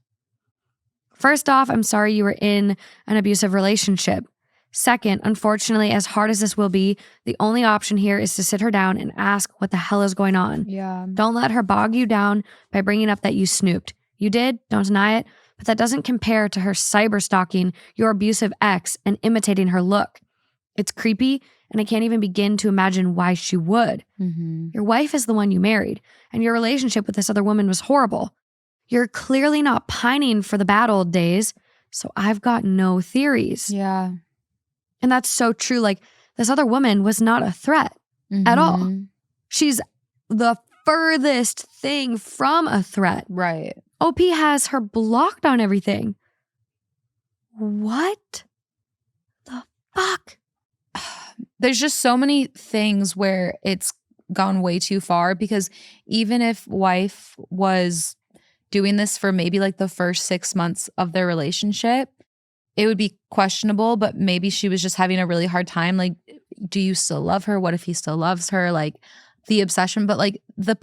First off, I'm sorry you were in an abusive relationship. Second, unfortunately, as hard as this will be, the only option here is to sit her down and ask what the hell is going on. Yeah. Don't let her bog you down by bringing up that you snooped. You did, don't deny it, but that doesn't compare to her cyber stalking your abusive ex and imitating her look. It's creepy, and I can't even begin to imagine why she would. Your wife is the one you married, and your relationship with this other woman was horrible. You're clearly not pining for the bad old days, so I've got no theories. Yeah. And that's so true. Like, this other woman was not a threat at all. She's the furthest thing from a threat. Right. OP has her blocked on everything. What the fuck? There's just so many things where it's gone way too far, because even if wife was doing this for maybe like the first 6 months of their relationship, it would be questionable, but maybe she was just having a really hard time. Like, do you still love her? What if he still loves her? Like, the obsession, but like the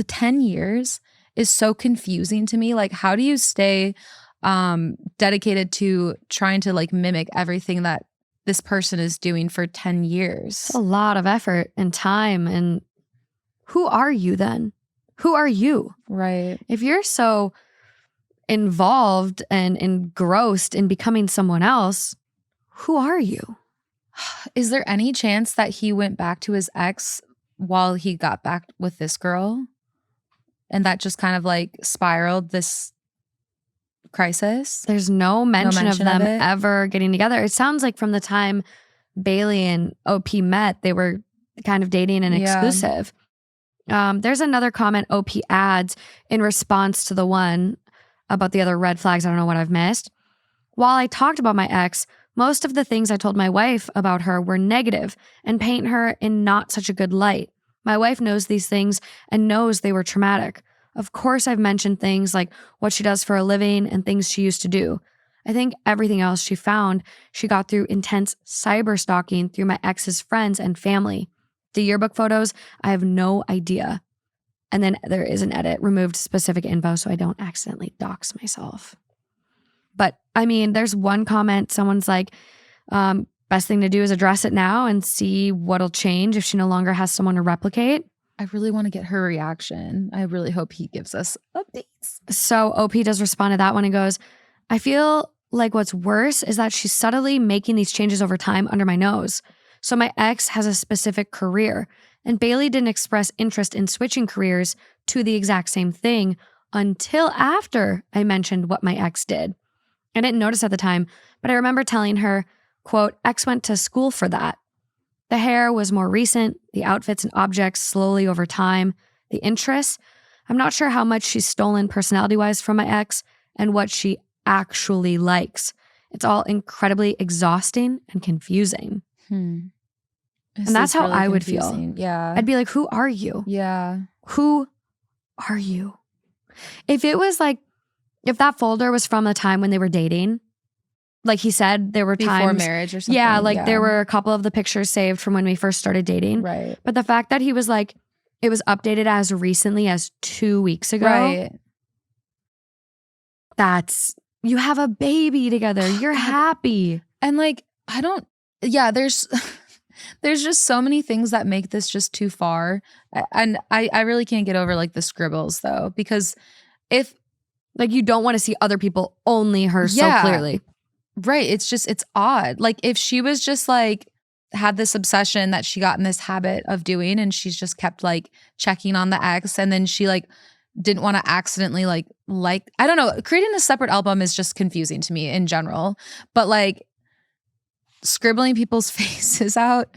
10 years is so confusing to me. Like, how do you stay dedicated to trying to like mimic everything that this person is doing for 10 years? It's a lot of effort and time. And who are you then? Who are you? Right. If you're so involved and engrossed in becoming someone else, who are you? Is there any chance that he went back to his ex while he got back with this girl, and that just kind of like spiraled this crisis? There's no mention of them it. ever getting together. It sounds like from the time Bailey and OP met, they were kind of dating and exclusive. There's another comment OP adds in response to the one about the other red flags. I don't know what I've missed. While I talked about my ex, most of the things I told my wife about her were negative and paint her in not such a good light. My wife knows these things and knows they were traumatic. Of course, I've mentioned things like what she does for a living and things she used to do. I think everything else she found, she got through intense cyber stalking through my ex's friends and family. The yearbook photos, I have no idea. And then there is an edit, removed specific info so I don't accidentally dox myself. But I mean, there's one comment, someone's like, best thing to do is address it now and see what'll change if she no longer has someone to replicate. I really want to get her reaction. I really hope he gives us updates. So OP does respond to that one and goes, I feel like what's worse is that she's subtly making these changes over time under my nose. So my ex has a specific career, and Bailey didn't express interest in switching careers to the exact same thing until after I mentioned what my ex did. I didn't notice at the time, but I remember telling her, quote, X went to school for that. The hair was more recent, the outfits and objects slowly over time, the interests. I'm not sure how much she's stolen personality-wise from my ex and what she actually likes. It's all incredibly exhausting and confusing. And that's how I would feel. Yeah. I'd be like, who are you? Yeah. Who are you? If it was like, if that folder was from the time when they were dating, like he said, there were Before times. marriage or something. Yeah, like there were a couple of the pictures saved from when we first started dating. Right. But the fact that he was like, it was updated as recently as 2 weeks ago. Right. That's, you have a baby together. You're happy. And like, there's just so many things that make this just too far. And I really can't get over like the scribbles though, because if like you don't want to see other people, only her so clearly. Right. It's odd. Like if she was just like had this obsession that she got in this habit of doing and she's just kept like checking on the ex and then she like didn't want to accidentally like I don't know, creating a separate album is just confusing to me in general. But like scribbling people's faces out,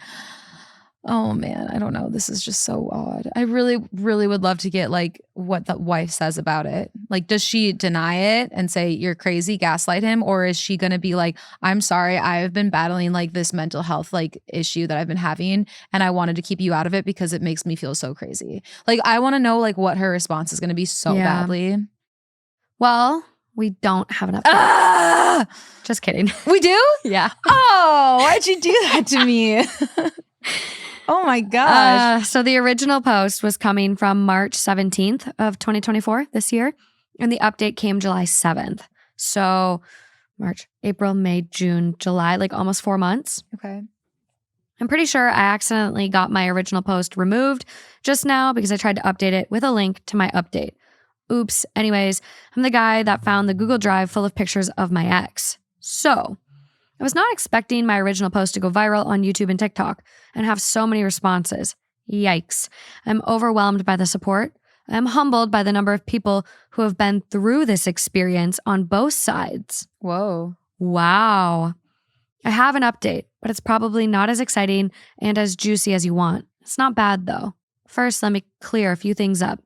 oh man, I don't know. This is just so odd. I really, really would love to get like what the wife says about it. Like, does she deny it and say you're crazy, gaslight him? Or is she going to be like, I'm sorry, I've been battling like this mental health like issue that I've been having and I wanted to keep you out of it because it makes me feel so crazy. Like, I want to know like what her response is going to be so badly. Well, we don't have an update. Just kidding. We do? Yeah. Oh, why'd you do that to me? Oh my gosh. So the original post was coming from March 17th of 2024 this year, and the update came July 7th. So March, April, May, June, July, like almost 4 months. Okay. I'm pretty sure I accidentally got my original post removed just now because I tried to update it with a link to my update. Oops. Anyways, I'm the guy that found the Google Drive full of pictures of my ex. So I was not expecting my original post to go viral on YouTube and TikTok and have so many responses. Yikes. I'm overwhelmed by the support. I'm humbled by the number of people who have been through this experience on both sides. Whoa. Wow. I have an update, but it's probably not as exciting and as juicy as you want. It's not bad though. First, let me clear a few things up.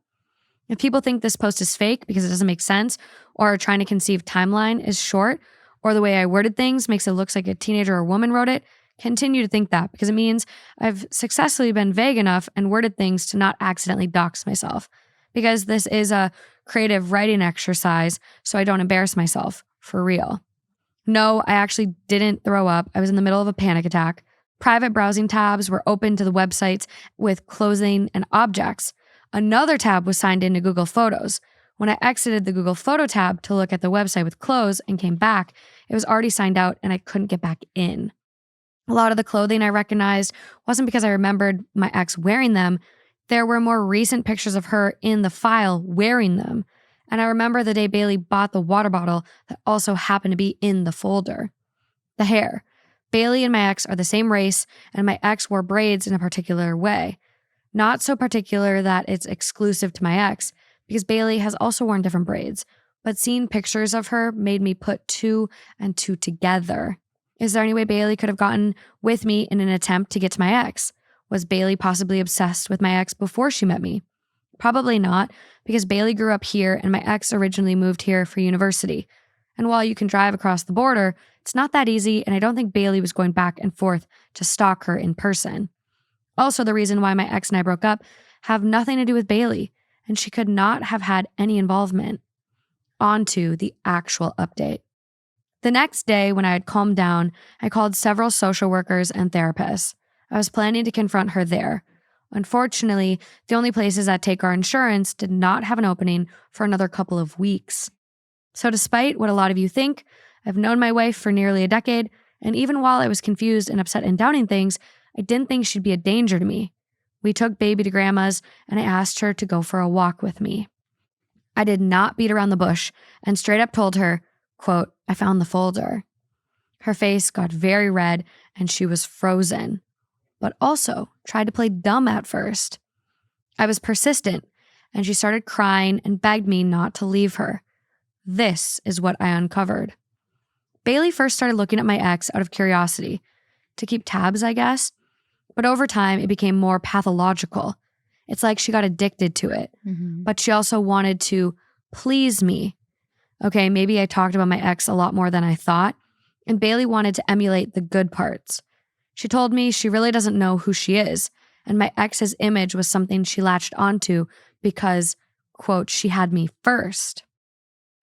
If people think this post is fake because it doesn't make sense or are trying to conceive timeline is short, or the way I worded things makes it look like a teenager or woman wrote it, continue to think that because it means I've successfully been vague enough and worded things to not accidentally dox myself. Because this is a creative writing exercise, so I don't embarrass myself, for real. No, I actually didn't throw up. I was in the middle of a panic attack. Private browsing tabs were open to the websites with clothing and objects. Another tab was signed into Google Photos. When I exited the Google Photo tab to look at the website with clothes and came back, it was already signed out and I couldn't get back in. A lot of the clothing I recognized wasn't because I remembered my ex wearing them. There were more recent pictures of her in the file wearing them. And I remember the day Bailey bought the water bottle that also happened to be in the folder. The hair. Bailey and my ex are the same race, and my ex wore braids in a particular way. Not so particular that it's exclusive to my ex, because Bailey has also worn different braids, but seeing pictures of her made me put two and two together. Is there any way Bailey could have gotten with me in an attempt to get to my ex? Was Bailey possibly obsessed with my ex before she met me? Probably not, because Bailey grew up here and my ex originally moved here for university. And while you can drive across the border, it's not that easy, and I don't think Bailey was going back and forth to stalk her in person. Also, the reason why my ex and I broke up have nothing to do with Bailey, and she could not have had any involvement. On to the actual update. The next day, when I had calmed down, I called several social workers and therapists. I was planning to confront her there. Unfortunately, the only places that take our insurance did not have an opening for another couple of weeks. So despite what a lot of you think, I've known my wife for nearly a decade, and even while I was confused and upset and doubting things, I didn't think she'd be a danger to me. We took baby to grandma's and I asked her to go for a walk with me. I did not beat around the bush and straight up told her, quote, I found the folder. Her face got very red and she was frozen, but also tried to play dumb at first. I was persistent and she started crying and begged me not to leave her. This is what I uncovered. Bailey first started looking at my ex out of curiosity, to keep tabs, I guess, but over time it became more pathological. It's like she got addicted to it, but she also wanted to please me. Okay, maybe I talked about my ex a lot more than I thought, and Bailey wanted to emulate the good parts. She told me she really doesn't know who she is, and my ex's image was something she latched onto because, quote, she had me first.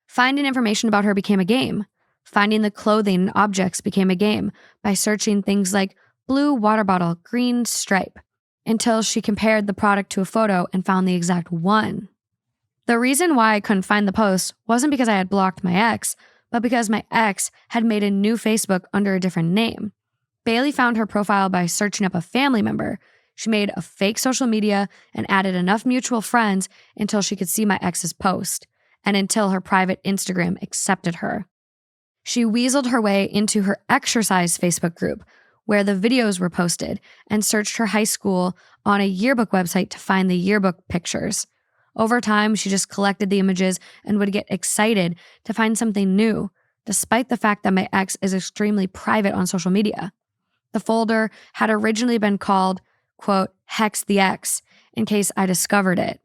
Finding information about her became a game. Finding the clothing and objects became a game by searching things like blue water bottle, green stripe, until she compared the product to a photo and found the exact one. The reason why I couldn't find the post wasn't because I had blocked my ex, but because my ex had made a new Facebook under a different name. Bailey found her profile by searching up a family member. She made a fake social media and added enough mutual friends until she could see my ex's post, and until her private Instagram accepted her. She weaseled her way into her exercise Facebook group, where the videos were posted, and searched her high school on a yearbook website to find the yearbook pictures. Over time, she just collected the images and would get excited to find something new, despite the fact that my ex is extremely private on social media. The folder had originally been called, quote, Hex the Ex, in case I discovered it.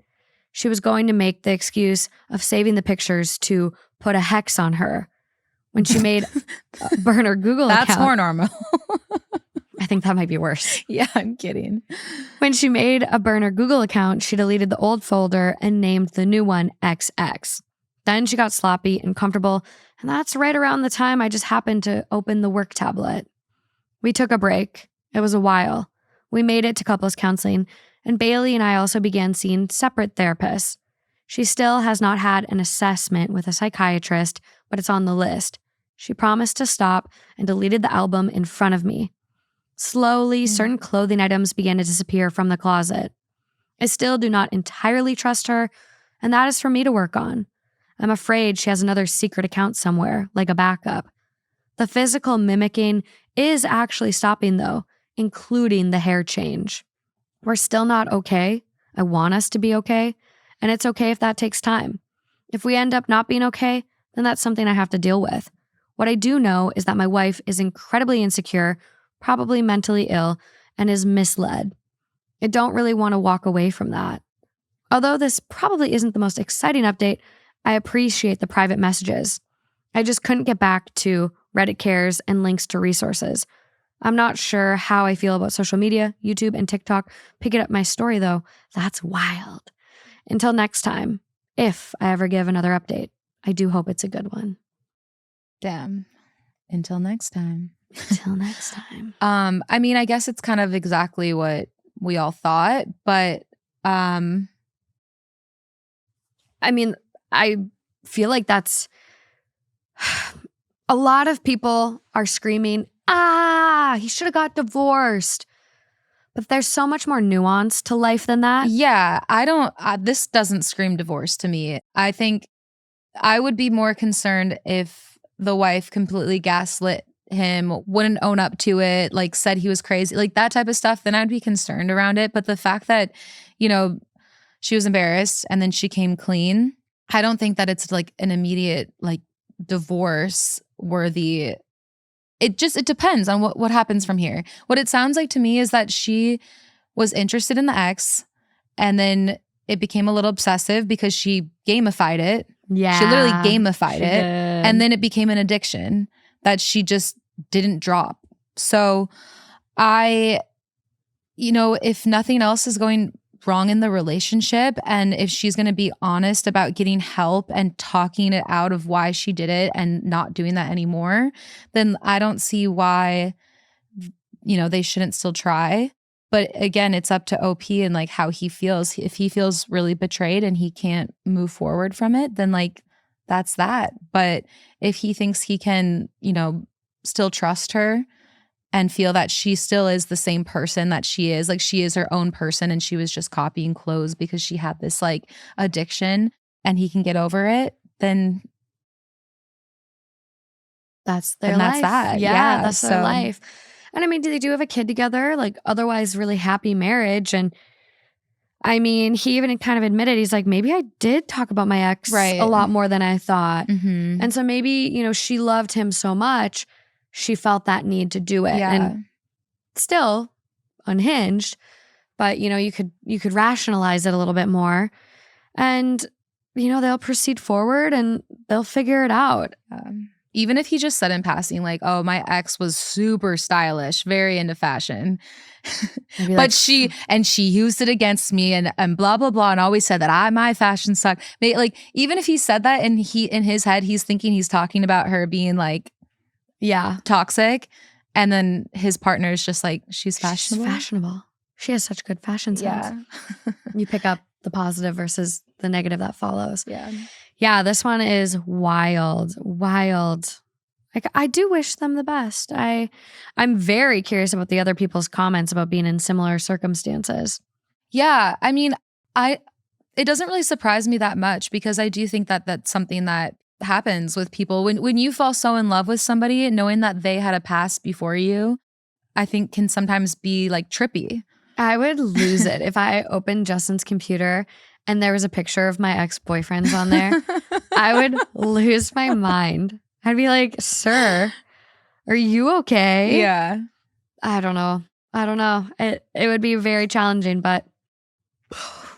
She was going to make the excuse of saving the pictures to put a hex on her. When she made a burner Google account. That's more normal. I think that might be worse. Yeah, I'm kidding. When she made a burner Google account, she deleted the old folder and named the new one XX. Then she got sloppy and comfortable, and that's right around the time I just happened to open the work tablet. We took a break. It was a while. We made it to couples counseling, and Bailey and I also began seeing separate therapists. She still has not had an assessment with a psychiatrist, but it's on the list. She promised to stop and deleted the album in front of me. Slowly, certain clothing items began to disappear from the closet. I still do not entirely trust her, and that is for me to work on. I'm afraid she has another secret account somewhere, like a backup. The physical mimicking is actually stopping, though, including the hair change. We're still not okay. I want us to be okay, and it's okay if that takes time. If we end up not being okay, then that's something I have to deal with. What I do know is that my wife is incredibly insecure, probably mentally ill, and is misled. I don't really want to walk away from that. Although this probably isn't the most exciting update, I appreciate the private messages. I just couldn't get back to Reddit cares and links to resources. I'm not sure how I feel about social media, YouTube, and TikTok picking up my story, though. That's wild. Until next time, if I ever give another update, I do hope it's a good one. Damn. Until next time. Until next time. I mean, I guess it's kind of exactly what we all thought, but I mean, I feel like that's a lot of people are screaming, he should have got divorced. But there's so much more nuance to life than that. Yeah, this doesn't scream divorce to me. I think I would be more concerned if the wife completely gaslit him, wouldn't own up to it, like said he was crazy, like that type of stuff, then I'd be concerned around it. But the fact that, she was embarrassed and then she came clean, I don't think that it's like an immediate like divorce worthy. It depends on what happens from here. What it sounds like to me is that she was interested in the ex and then it became a little obsessive because she gamified it. Yeah. She literally gamified it. did. And then it became an addiction that she just didn't drop. So if nothing else is going wrong in the relationship, and if she's going to be honest about getting help and talking it out of why she did it and not doing that anymore, then I don't see why, they shouldn't still try. But again, it's up to OP and like how he feels. If he feels really betrayed and he can't move forward from it, then like that's that. But if he thinks he can, still trust her and feel that she still is the same person that she is. Like she is her own person and she was just copying clothes because she had this like addiction and he can get over it, then that's their life. That's that. Yeah, that's their life. And I mean, they do have a kid together, like otherwise really happy marriage. And I mean, he even kind of admitted, he's like, maybe I did talk about my ex a lot more than I thought. Mm-hmm. And so maybe, you know, she loved him so much, she felt that need to do it. Yeah. And still unhinged, but you know, you could rationalize it a little bit more. And, you know, they'll proceed forward and they'll figure it out. Even if he just said in passing, like, oh, my ex was super stylish, very into fashion. But she used it against me and blah, blah, blah. And always said that my fashion sucked. Like, even if he said that and in his head, he's thinking he's talking about her being like, yeah, toxic. And then his partner is just like, she's fashionable. She's fashionable. She has such good fashion sense. Yeah. You pick up the positive versus the negative that follows. Yeah. Yeah, this one is wild. Like, I do wish them the best. I'm very curious about the other people's comments about being in similar circumstances. Yeah, I mean, it doesn't really surprise me that much because I do think that that's something that happens with people. When you fall so in love with somebody, knowing that they had a past before you, I think can sometimes be like trippy. I would lose it if I opened Justin's computer and there was a picture of my ex-boyfriends on there. I would lose my mind. I'd be like, sir, are you okay? Yeah. I don't know. It would be very challenging, but.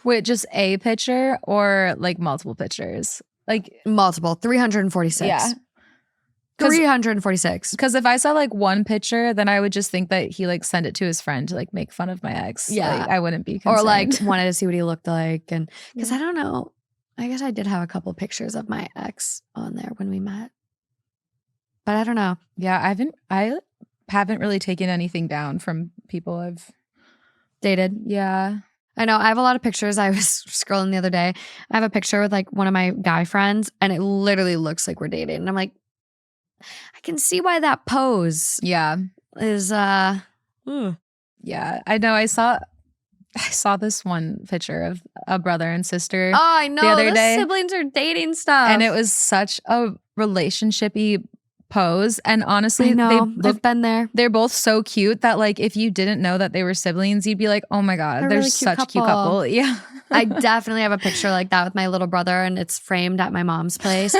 Wait, just a picture or like multiple pictures? Like multiple, 346. Yeah. 346. Because if I saw like one picture, then I would just think that he like sent it to his friend to like make fun of my ex. Yeah. Like, I wouldn't be concerned. Or like wanted to see what he looked like. And because I don't know, I guess I did have a couple pictures of my ex on there when we met. But I don't know. Yeah, I haven't really taken anything down from people I've dated. Yeah. I know. I have a lot of pictures. I was scrolling the other day. I have a picture with like one of my guy friends and it literally looks like we're dating. And I'm like, I can see why that pose is Yeah, I know. I saw this one picture of a brother and sister. Oh, I know. The other day. Siblings are dating stuff. And it was such a relationship-y pose. And honestly, I know. I've been there. They're both so cute that like if you didn't know that they were siblings, you'd be like, oh my God, they're really such a cute couple. Yeah. I definitely have a picture like that with my little brother and it's framed at my mom's place.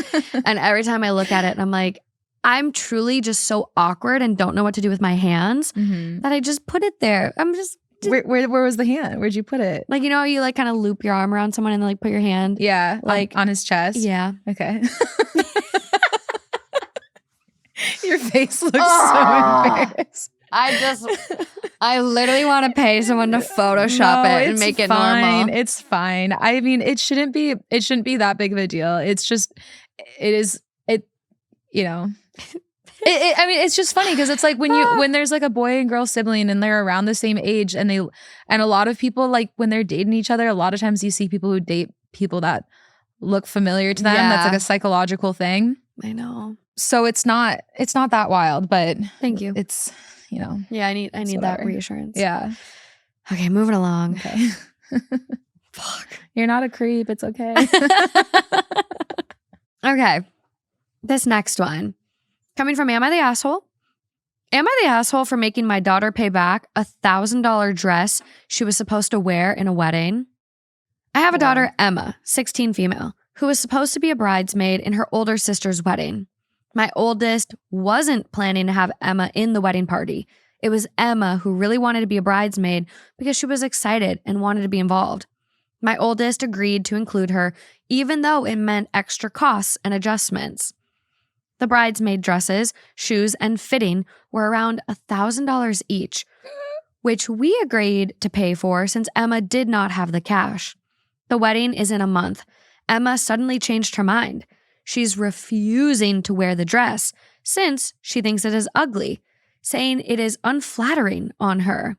And every time I look at it, I'm like, I'm truly just so awkward and don't know what to do with my hands that I just put it there. I'm just where was the hand? Where'd you put it? like, you know, you like kind of loop your arm around someone and then like put your hand. Yeah, like on his chest. Yeah. Okay. Your face looks so embarrassed. I literally want to pay someone to Photoshop it and make it normal. It's fine. I mean, it shouldn't be that big of a deal. It's just, you know. I mean, it's just funny because it's like when there's like a boy and girl sibling and they're around the same age and a lot of people like when they're dating each other, a lot of times you see people who date people that look familiar to them. Yeah. That's like a psychological thing. I know. So it's not that wild, but thank you. It's, you know. Yeah, I need that reassurance. Yeah. Okay, moving along. Okay. Fuck. You're not a creep. It's okay. Okay. This next one. Coming from Am I the Asshole? Am I the asshole for making my daughter pay back a $1,000 dress she was supposed to wear in a wedding? I have a daughter, Emma, 16 female, who was supposed to be a bridesmaid in her older sister's wedding. My oldest wasn't planning to have Emma in the wedding party. It was Emma who really wanted to be a bridesmaid because she was excited and wanted to be involved. My oldest agreed to include her, even though it meant extra costs and adjustments. The bridesmaid dresses, shoes, and fitting were around $1,000 each, which we agreed to pay for since Emma did not have the cash. The wedding is in a month. Emma suddenly changed her mind. She's refusing to wear the dress since she thinks it is ugly, saying it is unflattering on her.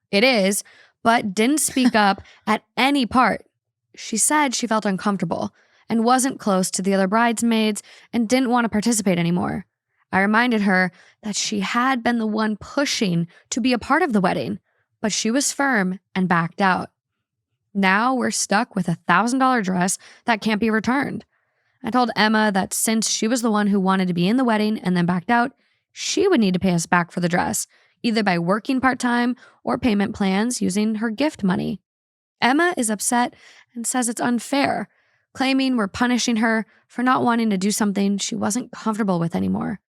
It is, but didn't speak up at any part. She said she felt uncomfortable and wasn't close to the other bridesmaids and didn't want to participate anymore. I reminded her that she had been the one pushing to be a part of the wedding, but she was firm and backed out. Now we're stuck with a $1,000 dress that can't be returned. I told Emma that since she was the one who wanted to be in the wedding and then backed out, she would need to pay us back for the dress, either by working part-time or payment plans using her gift money. Emma is upset and says it's unfair, claiming we're punishing her for not wanting to do something she wasn't comfortable with anymore.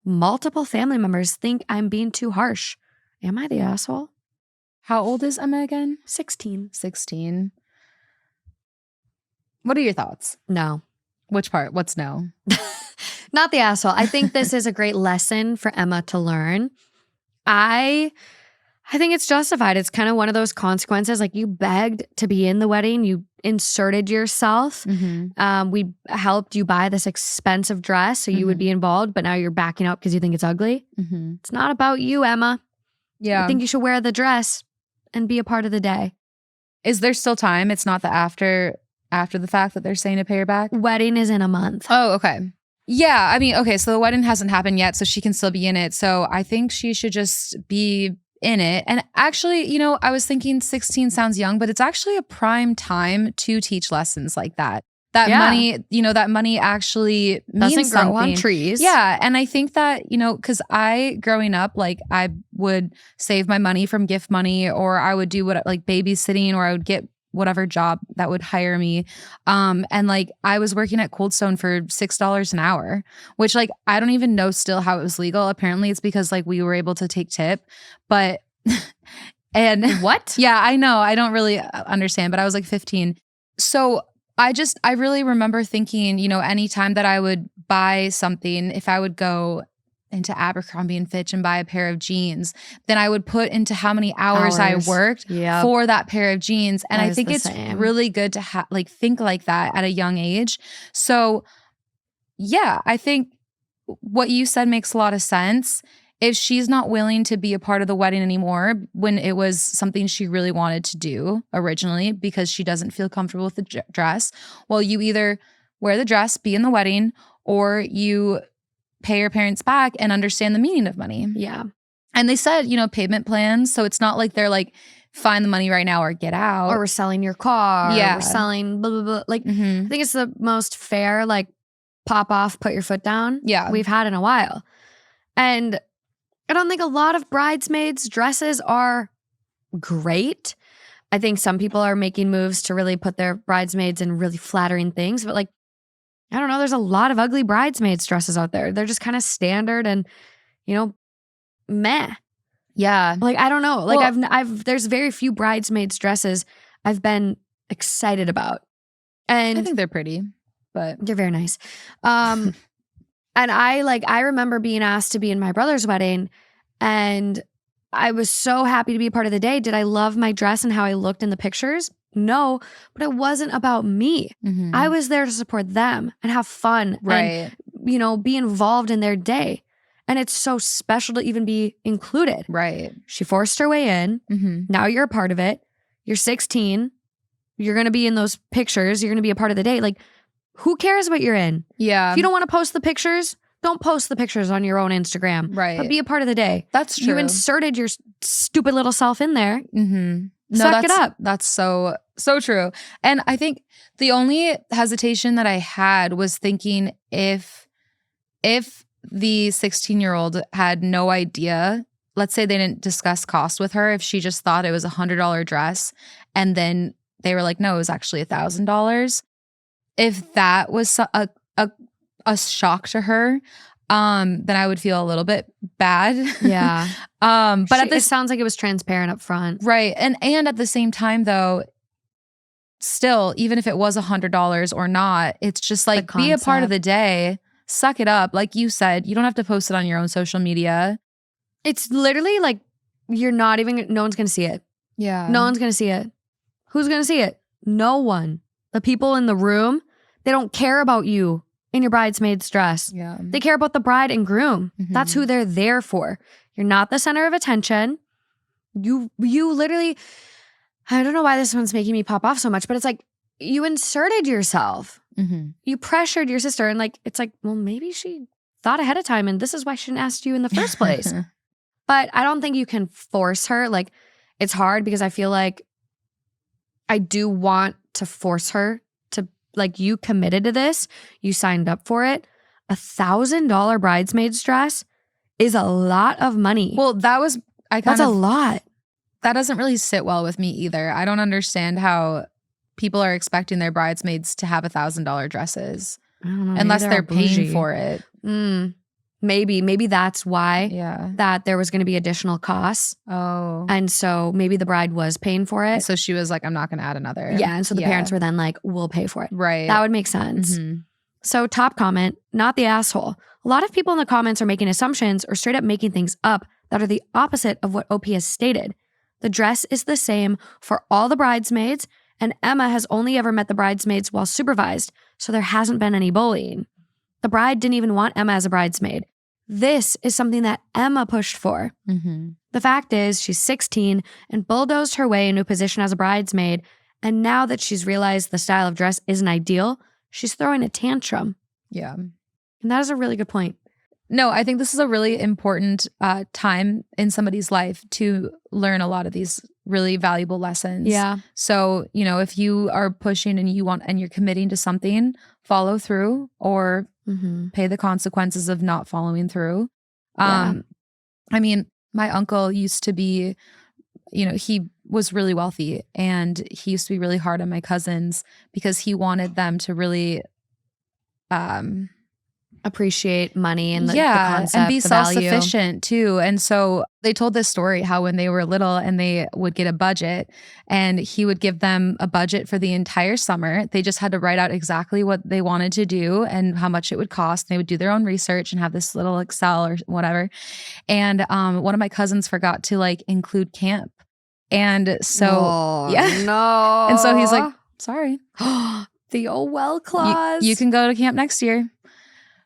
Multiple family members think I'm being too harsh. Am I the asshole? How old is Emma again? 16. 16. What are your thoughts? No. Which part? What's no? Not the asshole. I think this is a great lesson for Emma to learn. I think it's justified. It's kind of one of those consequences. Like, you begged to be in the wedding. You inserted yourself. We helped you buy this expensive dress so you would be involved, but now you're backing out because you think it's ugly. It's not about you, Emma. Yeah. I think you should wear the dress and be a part of the day. Is there still time? It's not the after the fact that they're saying to pay her back? Wedding is in a month. Oh, okay. Yeah, I mean, okay, so the wedding hasn't happened yet, so she can still be in it. So I think she should just be in it. And actually, you know, I was thinking 16 sounds young, but it's actually a prime time to teach lessons like that. That money, you know, that money actually means doesn't something. grow on trees. Yeah. And I think that, you know, because growing up, like, I would save my money from gift money, or I would do like babysitting, or I would get whatever job that would hire me. And like, I was working at Cold Stone for $6 an hour, which, like, I don't even know still how it was legal. Apparently it's because, like, we were able to take tip, but and what? Yeah, I know. I don't really understand, but I was like 15. So I really remember thinking, you know, anytime that I would buy something, if I would go into Abercrombie and Fitch and buy a pair of jeans, then I would put into how many hours I worked for that pair of jeans. And I think it's really good to think like that at a young age. So yeah, I think what you said makes a lot of sense. If she's not willing to be a part of the wedding anymore, when it was something she really wanted to do originally because she doesn't feel comfortable with the dress, well, you either wear the dress, be in the wedding, or you pay your parents back and understand the meaning of money. Yeah. And they said, you know, payment plans. So it's not like they're like, find the money right now or get out. Or we're selling your car. Yeah. Or we're selling blah, blah, blah. Like, I think it's the most fair, like, pop off, put your foot down we've had in a while. And I don't think a lot of bridesmaids' dresses are great. I think some people are making moves to really put their bridesmaids in really flattering things. But, like, I don't know, there's a lot of ugly bridesmaids dresses out there. They're just kind of standard and, you know, meh. Yeah. Like, I don't know. Like, I've there's very few bridesmaids dresses I've been excited about. And I think they're pretty, but they're very nice. And I remember being asked to be in my brother's wedding, and I was so happy to be a part of the day. Did I love my dress and how I looked in the pictures? No, but it wasn't about me. I was there to support them and have fun and, you know, be involved in their day. And it's so special to even be included. Right. She forced her way in. Now you're a part of it. You're 16. You're going to be in those pictures. You're going to be a part of the day. Like, who cares what you're in? Yeah. If you don't want to post the pictures, don't post the pictures on your own Instagram. Right. But be a part of the day. That's true. You inserted your stupid little self in there. No, Suck it up. That's so true. And I think the only hesitation that I had was thinking if the 16-year-old had no idea, let's say they didn't discuss cost with her, if she just thought it was $100 dress and then they were like, no, it was actually $1,000. If that was a shock to her, then I would feel a little bit bad. Yeah. But it sounds like it was transparent up front. Right. And at the same time, though, still, even if it was $100 or not, it's just like, be a part of the day. Suck it up. Like you said, you don't have to post it on your own social media. It's literally like, no one's going to see it. Yeah. No one's going to see it. Who's going to see it? No one. The people in the room, they don't care about you in your bridesmaid's dress. Yeah. They care about the bride and groom. That's who they're there for. You're not the center of attention. You literally, I don't know why this one's making me pop off so much, but it's like, you inserted yourself. You pressured your sister, and like, it's like, well, maybe she thought ahead of time and this is why she didn't ask you in the first place. But I don't think you can force her. Like, it's hard because I feel like I do want to force her to, like, you committed to this. You signed up for it. $1,000 bridesmaid's dress is a lot of money. Well, that's a lot. That doesn't really sit well with me either. I don't understand how people are expecting their bridesmaids to have $1,000 dresses. I don't know, unless they're paying bougie for it. Maybe that's why that there was going to be additional costs. Oh. And so maybe the bride was paying for it. So she was like, I'm not going to add another. Yeah. And so the parents were then like, we'll pay for it. Right. That would make sense. So top comment, not the asshole. A lot of people in the comments are making assumptions or straight up making things up that are the opposite of what OP has stated. The dress is the same for all the bridesmaids, and Emma has only ever met the bridesmaids while supervised, so there hasn't been any bullying. The bride didn't even want Emma as a bridesmaid. This is something that Emma pushed for. The fact is, she's 16 and bulldozed her way into a position as a bridesmaid, and now that she's realized the style of dress isn't ideal, she's throwing a tantrum. Yeah. And that is a really good point. No, I think this is a really important time in somebody's life to learn a lot of these really valuable lessons. Yeah. So, you know, if you are pushing and you're committing to something, follow through or pay the consequences of not following through. I mean, my uncle used to be, you know, he was really wealthy and he used to be really hard on my cousins because he wanted them to really appreciate money and the concept, and be the value. self-sufficient too. And so they told this story how when they were little and they would get a budget and he would give them a budget for the entire summer. They just had to write out exactly what they wanted to do and how much it would cost. They would do their own research and have this little Excel or whatever. And one of my cousins forgot to like include camp. And so, no. And so he's like, sorry. The oh well clause. You can go to camp next year.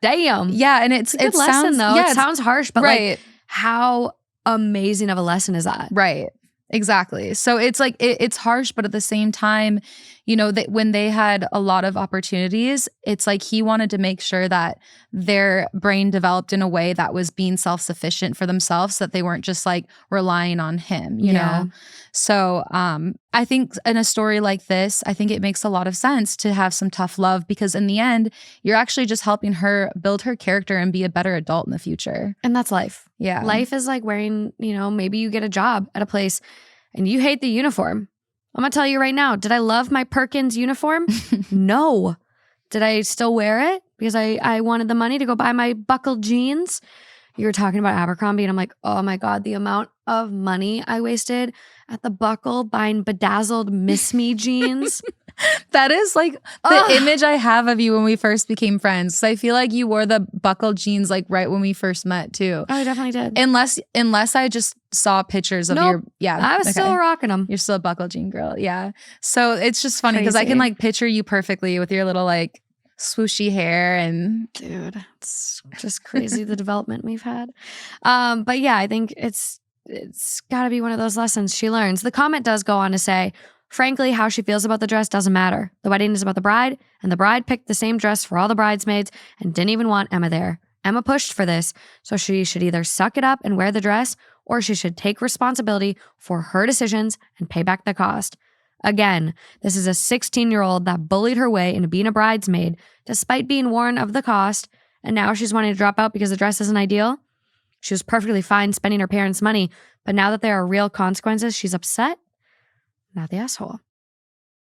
Damn. Yeah, and it's a good lesson though. It sounds harsh, but like how amazing of a lesson is that? Right. Exactly. So it's like it's harsh, but at the same time, you know, that when they had a lot of opportunities, it's like he wanted to make sure that their brain developed in a way that was being self-sufficient for themselves, so that they weren't just like relying on him, you know? So I think in a story like this, I think it makes a lot of sense to have some tough love, because in the end, you're actually just helping her build her character and be a better adult in the future. And that's life. Yeah. Life is like wearing, you know, maybe you get a job at a place and you hate the uniform. I'm going to tell you right now, did I love my Perkins uniform? No. Did I still wear it because I wanted the money to go buy my buckled jeans? You were talking about Abercrombie and I'm like, oh my God, the amount of money I wasted at the Buckle buying bedazzled Miss Me jeans. That is like the image I have of you when we first became friends. So I feel like you wore the buckled jeans like right when we first met too. Oh, I definitely did. Unless I just saw pictures of your, I was still rocking them. You're still a buckled jean girl. Yeah. So it's just funny because I can like picture you perfectly with your little like swooshy hair and. Dude, it's just crazy the development we've had. But yeah, I think it's got to be one of those lessons she learns. The comment does go on to say, frankly, how she feels about the dress doesn't matter. The wedding is about the bride, and the bride picked the same dress for all the bridesmaids and didn't even want Emma there. Emma pushed for this, so she should either suck it up and wear the dress, or she should take responsibility for her decisions and pay back the cost. Again, this is a 16-year-old that bullied her way into being a bridesmaid despite being warned of the cost, and now she's wanting to drop out because the dress isn't ideal. She was perfectly fine spending her parents' money, but now that there are real consequences, she's upset. Not the asshole.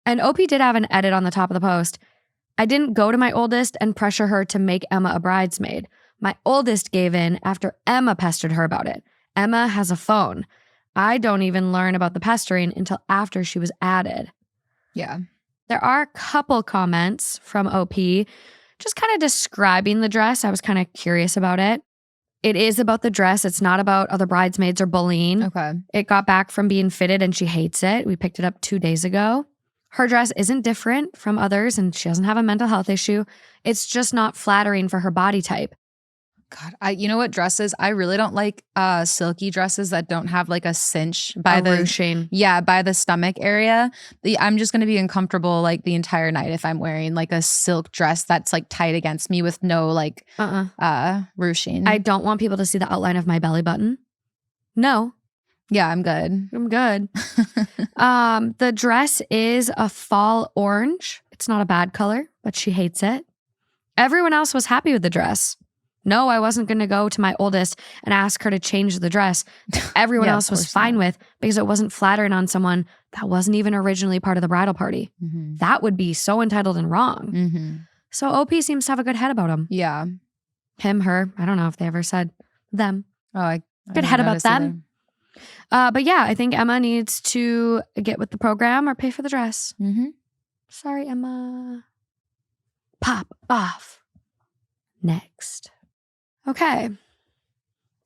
And OP did have an edit on the top of the post. I didn't go to my oldest and pressure her to make Emma a bridesmaid. My oldest gave in after Emma pestered her about it. Emma has a phone. I don't even learn about the pestering until after she was added. Yeah. There are a couple comments from OP just kind of describing the dress. I was kind of curious about it. It is about the dress. It's not about other bridesmaids or bullying. Okay. It got back from being fitted and she hates it. We picked it up 2 days ago. Her dress isn't different from others and she doesn't have a mental health issue. It's just not flattering for her body type. God, you know what dresses? I really don't like silky dresses that don't have like a cinch by the ruching. Yeah, by the stomach area. I'm just going to be uncomfortable like the entire night if I'm wearing like a silk dress that's like tight against me with no like ruching. I don't want people to see the outline of my belly button. No. Yeah, I'm good. I'm good. The dress is a fall orange. It's not a bad color, but she hates it. Everyone else was happy with the dress. No, I wasn't going to go to my oldest and ask her to change the dress that everyone else was fine with because it wasn't flattering on someone that wasn't even originally part of the bridal party. Mm-hmm. That would be so entitled and wrong. Mm-hmm. So OP seems to have a good head about him. Yeah. Him, her. I don't know if they ever said them. Oh, I good head about them. But yeah, I think Emma needs to get with the program or pay for the dress. Mm-hmm. Sorry, Emma. Pop off. Next. Okay.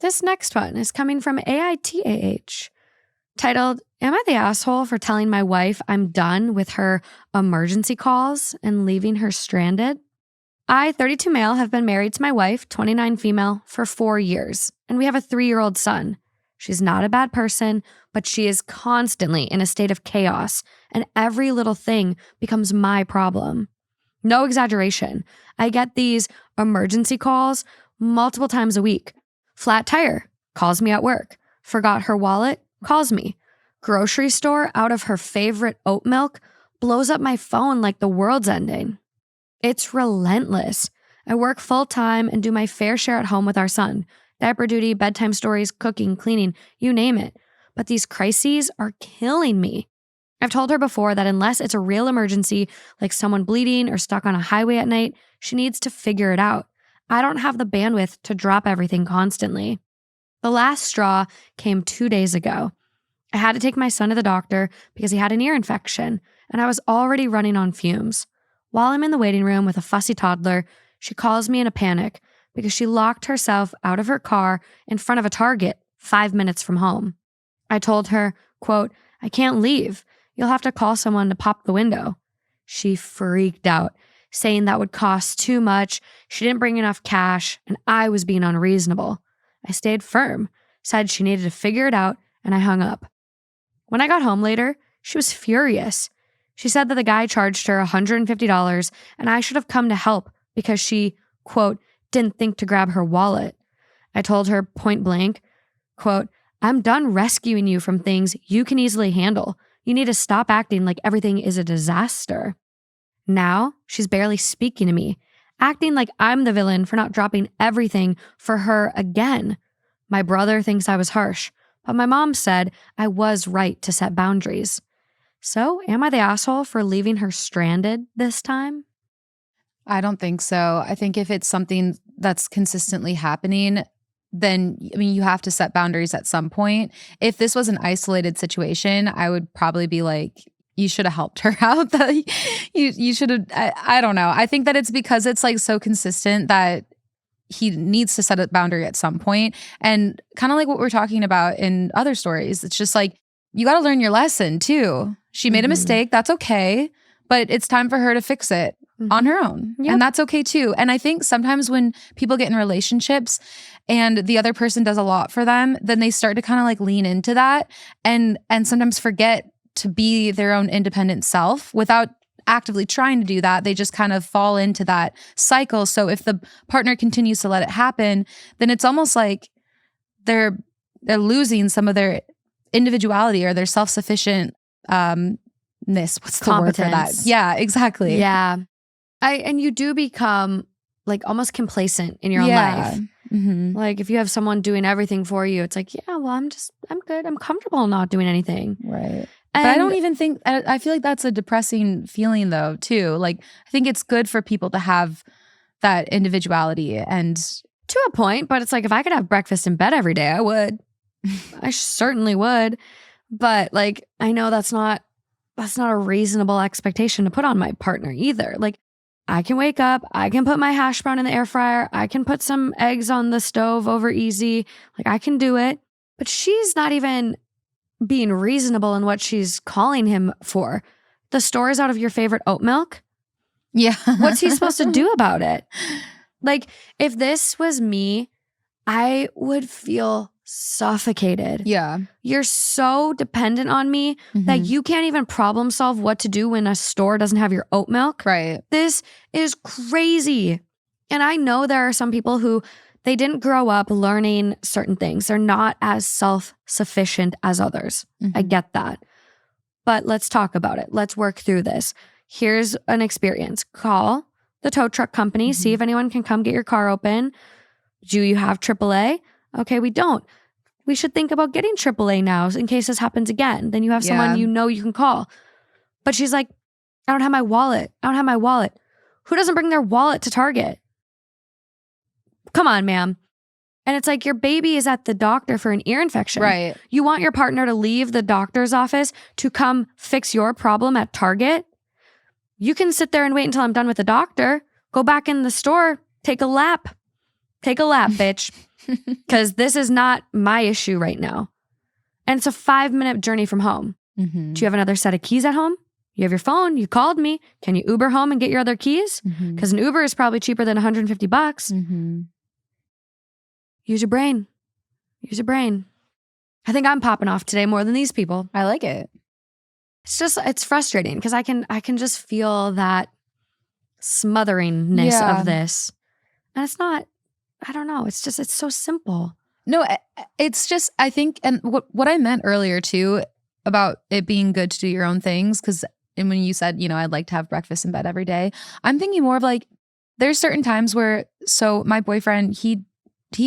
This next one is coming from AITAH, titled, Am I the asshole for telling my wife I'm done with her emergency calls and leaving her stranded? I, 32 male, have been married to my wife, 29 female, for 4 years, and we have a 3-year-old son. She's not a bad person, but she is constantly in a state of chaos, and every little thing becomes my problem. No exaggeration. I get these emergency calls multiple times a week. Flat tire, calls me at work. Forgot her wallet, calls me. Grocery store out of her favorite oat milk, blows up my phone like the world's ending. It's relentless. I work full time and do my fair share at home with our son. Diaper duty, bedtime stories, cooking, cleaning, you name it. But these crises are killing me. I've told her before that unless it's a real emergency, like someone bleeding or stuck on a highway at night, she needs to figure it out. I don't have the bandwidth to drop everything constantly. The last straw came 2 days ago. I had to take my son to the doctor because he had an ear infection, and I was already running on fumes. While I'm in the waiting room with a fussy toddler, she calls me in a panic because she locked herself out of her car in front of a Target 5 minutes from home. I told her, quote, I can't leave. You'll have to call someone to pop the window. She freaked out, saying that would cost too much, she didn't bring enough cash, and I was being unreasonable. I stayed firm, said she needed to figure it out, and I hung up. When I got home later, she was furious. She said that the guy charged her $150 and I should have come to help because she, quote, didn't think to grab her wallet. I told her point blank, quote, I'm done rescuing you from things you can easily handle. You need to stop acting like everything is a disaster. Now, she's barely speaking to me, acting like I'm the villain for not dropping everything for her again. My brother thinks I was harsh, but my mom said I was right to set boundaries. So, am I the asshole for leaving her stranded this time? I don't think so. I think if it's something that's consistently happening, then, I mean, you have to set boundaries at some point. If this was an isolated situation, I would probably be like, you should have helped her out. You should have, I don't know. I think that it's because it's like so consistent that he needs to set a boundary at some point. And kind of like what we're talking about in other stories, it's just like, you got to learn your lesson too. She made a mistake. That's okay. But it's time for her to fix it on her own. Yep. And that's okay too. And I think sometimes when people get in relationships and the other person does a lot for them, then they start to kind of like lean into that and sometimes forget to be their own independent self without actively trying to do that. They just kind of fall into that cycle. So if the partner continues to let it happen, then it's almost like they're losing some of their individuality or their self-sufficient what's the word for that? Yeah, exactly. Yeah. And you do become like almost complacent in your own life. Mm-hmm. Like if you have someone doing everything for you, it's like, yeah, well, I'm good. I'm comfortable not doing anything. Right. But I don't even think, I feel like that's a depressing feeling though, too. Like I think it's good for people to have that individuality and. To a point, but it's like if I could have breakfast in bed every day, I would. I certainly would. But like, I know that's not a reasonable expectation to put on my partner either. Like I can wake up, I can put my hash brown in the air fryer, I can put some eggs on the stove over easy. Like I can do it. But she's not even being reasonable in what she's calling him for. The store is out of your favorite oat milk. Yeah. What's he supposed to do about it? Like if this was me I would feel suffocated. Yeah. You're so dependent on me that you can't even problem solve what to do when a store doesn't have your oat milk. Right. This is crazy. And I know there are some people who they didn't grow up learning certain things. They're not as self-sufficient as others. I get that. But let's talk about it. Let's work through this. Here's an experience. Call the tow truck company, see if anyone can come get your car open. Do you have AAA? Okay, we don't. We should think about getting AAA now in case this happens again. Then you have someone you know you can call. But she's like, I don't have my wallet. I don't have my wallet. Who doesn't bring their wallet to Target? Come on, ma'am. And it's like your baby is at the doctor for an ear infection. Right. You want your partner to leave the doctor's office to come fix your problem at Target? You can sit there and wait until I'm done with the doctor. Go back in the store. Take a lap. Take a lap, bitch. Because this is not my issue right now. And it's a 5-minute journey from home. Do you have another set of keys at home? You have your phone. You called me. Can you Uber home and get your other keys? Because an Uber is probably cheaper than $150. Use your brain. Use your brain. I think I'm popping off today more than these people. I like it. It's frustrating because I can just feel that smotheringness of this. And it's not, I don't know. It's so simple. No, it's just, I think, and what I meant earlier too about it being good to do your own things, because when you said, I'd like to have breakfast in bed every day, I'm thinking more of like, there's certain times where, so my boyfriend, he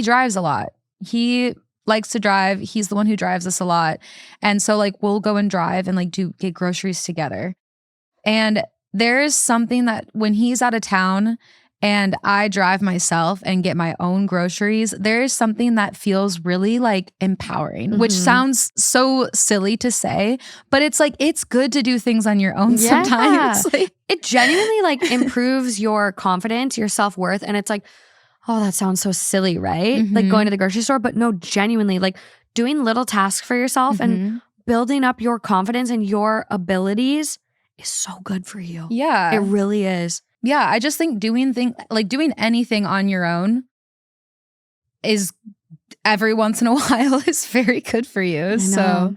drives a lot. He likes to drive. He's the one who drives us a lot. And so like, we'll go and drive and like get groceries together. And there is something that when he's out of town and I drive myself and get my own groceries, there is something that feels really like empowering, which sounds so silly to say, but it's like, it's good to do things on your own sometimes. Like, it genuinely like improves your confidence, your self-worth. And it's like, oh, that sounds so silly, right? Like going to the grocery store, but no, genuinely like doing little tasks for yourself and building up your confidence and your abilities is so good for you. Yeah. It really is. Yeah, I just think doing anything on your own is every once in a while is very good for you. So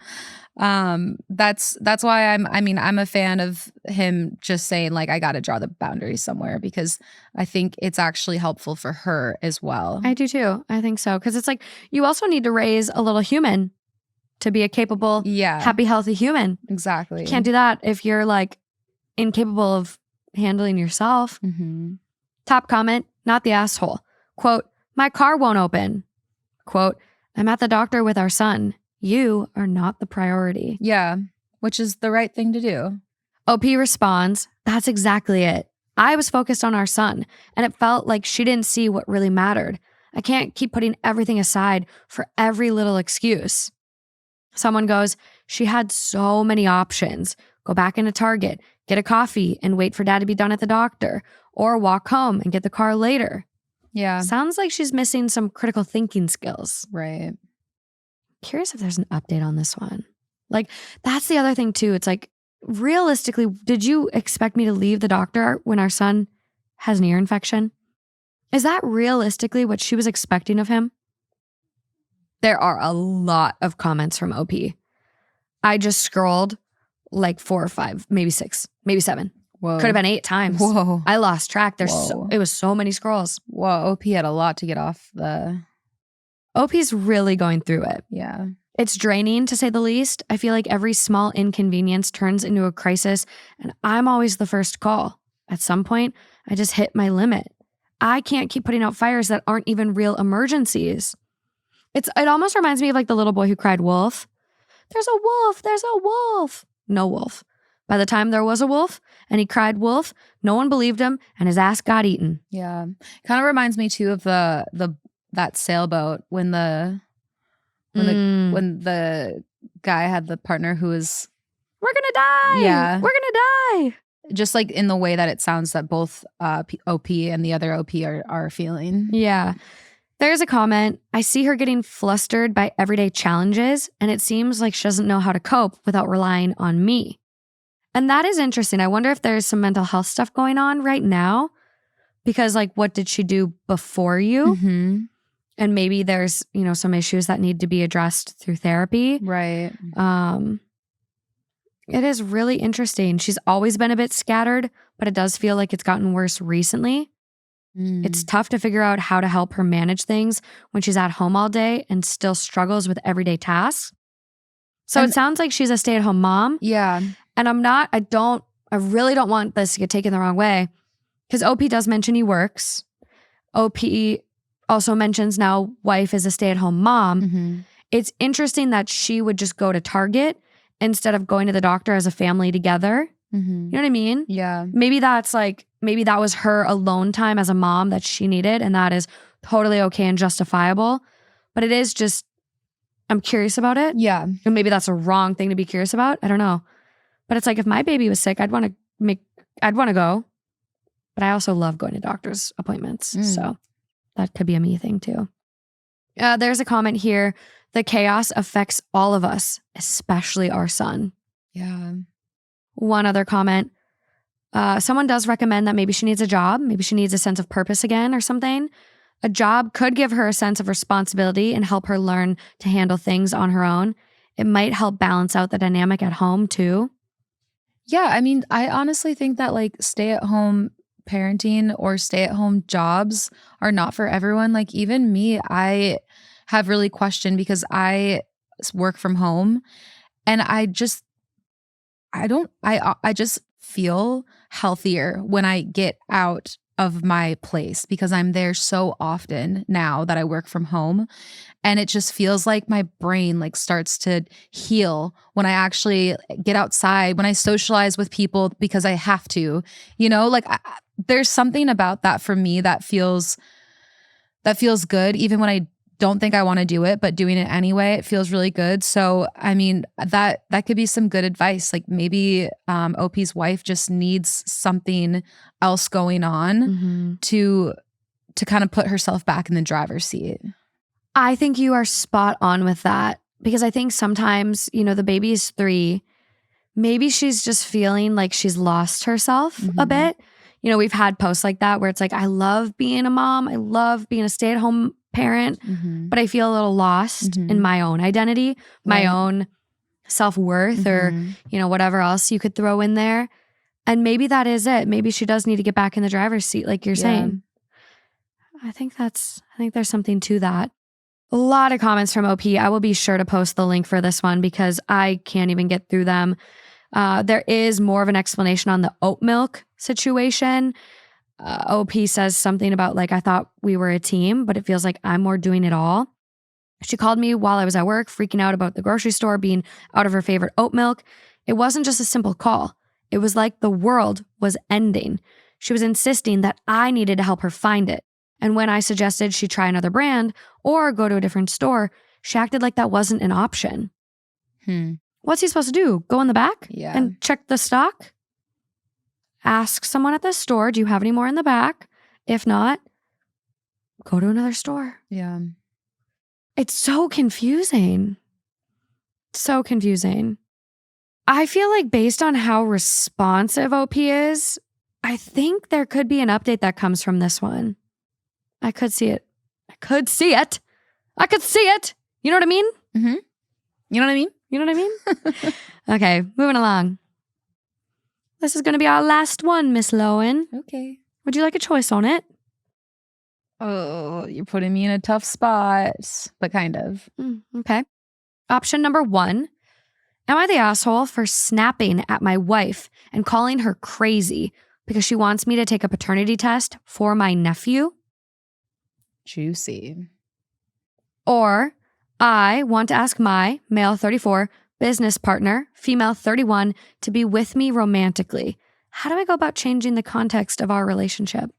that's why I'm a fan of him just saying like, I got to draw the boundaries somewhere, because I think it's actually helpful for her as well. I do too. I think so. Because it's like, you also need to raise a little human to be a capable, happy, healthy human. Exactly. You can't do that if you're like incapable of handling yourself. Top comment, not the asshole. Quote, my car won't open. Quote, I'm at the doctor with our son. You are not the priority. Yeah, which is the right thing to do. OP responds, that's exactly it. I was focused on our son, and it felt like she didn't see what really mattered. I can't keep putting everything aside for every little excuse. Someone goes, she had so many options. Go back into Target, get a coffee, and wait for dad to be done at the doctor, or walk home and get the car later. Yeah. Sounds like she's missing some critical thinking skills. Right. Curious if there's an update on this one. Like, that's the other thing too. It's like, realistically, did you expect me to leave the doctor when our son has an ear infection? Is that realistically what she was expecting of him? There are a lot of comments from OP. I just scrolled like 4 or 5, maybe 6, maybe 7. Whoa. Could have been 8 times. Whoa. I lost track. Whoa. It was so many scrolls. Whoa, OP had a lot to get off the... OP's really going through it. Yeah. It's draining, to say the least. I feel like every small inconvenience turns into a crisis, and I'm always the first call. At some point, I just hit my limit. I can't keep putting out fires that aren't even real emergencies. It almost reminds me of like the little boy who cried wolf. There's a wolf, there's a wolf. No wolf. By the time there was a wolf and he cried wolf, no one believed him and his ass got eaten. Yeah. Kind of reminds me too of that sailboat when the guy had the partner who was, we're gonna die. Yeah. We're gonna die. Just like in the way that it sounds that both OP and the other OP are feeling. Yeah. There's a comment, I see her getting flustered by everyday challenges, and it seems like she doesn't know how to cope without relying on me. And that is interesting. I wonder if there's some mental health stuff going on right now, because like, what did she do before you? And maybe there's, some issues that need to be addressed through therapy. Right. It is really interesting. She's always been a bit scattered, but it does feel like it's gotten worse recently. It's tough to figure out how to help her manage things when she's at home all day and still struggles with everyday tasks. So it sounds like she's a stay-at-home mom. Yeah. And I really don't want this to get taken the wrong way, because OP does mention he works. OP also mentions now wife is a stay-at-home mom. Mm-hmm. It's interesting that she would just go to Target instead of going to the doctor as a family together. Mm-hmm. You know what I mean? Yeah. Maybe that was her alone time as a mom that she needed, and that is totally okay and justifiable. But it is just, I'm curious about it. Yeah. And maybe that's a wrong thing to be curious about. I don't know. But it's like, if my baby was sick, I'd want to go. But I also love going to doctor's appointments. So that could be a me thing too. There's a comment here. The chaos affects all of us, especially our son. Yeah. One other comment. Someone does recommend that maybe she needs a job. Maybe she needs a sense of purpose again or something. A job could give her a sense of responsibility and help her learn to handle things on her own. It might help balance out the dynamic at home too. Yeah. I mean, I honestly think that like stay-at-home parenting or stay-at-home jobs are not for everyone. Like even me, I have really questioned because I work from home and I just feel healthier when I get out of my place because I'm there so often now that I work from home. And it just feels like my brain like starts to heal when I actually get outside, when I socialize with people because I have to, there's something about that for me that feels good. Even when I don't think I want to do it, but doing it anyway, it feels really good. So, I mean, that could be some good advice. Like maybe OP's wife just needs something else going on to kind of put herself back in the driver's seat. I think you are spot on with that, because I think sometimes, the baby is 3. Maybe she's just feeling like she's lost herself a bit. We've had posts like that where it's like, I love being a mom. I love being a stay-at-home parent, but I feel a little lost in my own identity, my own self-worth or, whatever else you could throw in there. And maybe that is it. Maybe she does need to get back in the driver's seat, like you're saying. I think there's something to that. A lot of comments from OP. I will be sure to post the link for this one because I can't even get through them. There is more of an explanation on the oat milk situation. OP says something about like, I thought we were a team, but it feels like I'm more doing it all. She called me while I was at work, freaking out about the grocery store being out of her favorite oat milk. It wasn't just a simple call. It was like the world was ending. She was insisting that I needed to help her find it. And when I suggested she try another brand or go to a different store, she acted like that wasn't an option. What's he supposed to do? Go in the back and check the stock? Ask someone at the store, do you have any more in the back? If not, go to another store. Yeah. It's so confusing. So confusing. I feel like based on how responsive OP is, I think there could be an update that comes from this one. I could see it. You know what I mean? Mm-hmm. You know what I mean? You know what I mean? Okay, moving along. This is going to be our last one, Miss Lowen. Okay. Would you like a choice on it? Oh, you're putting me in a tough spot, but kind of. Okay. Option number 1. Am I the asshole for snapping at my wife and calling her crazy because she wants me to take a paternity test for my nephew? Juicy. Or I want to ask my male 34 business partner, female 31, to be with me romantically. How do I go about changing the context of our relationship?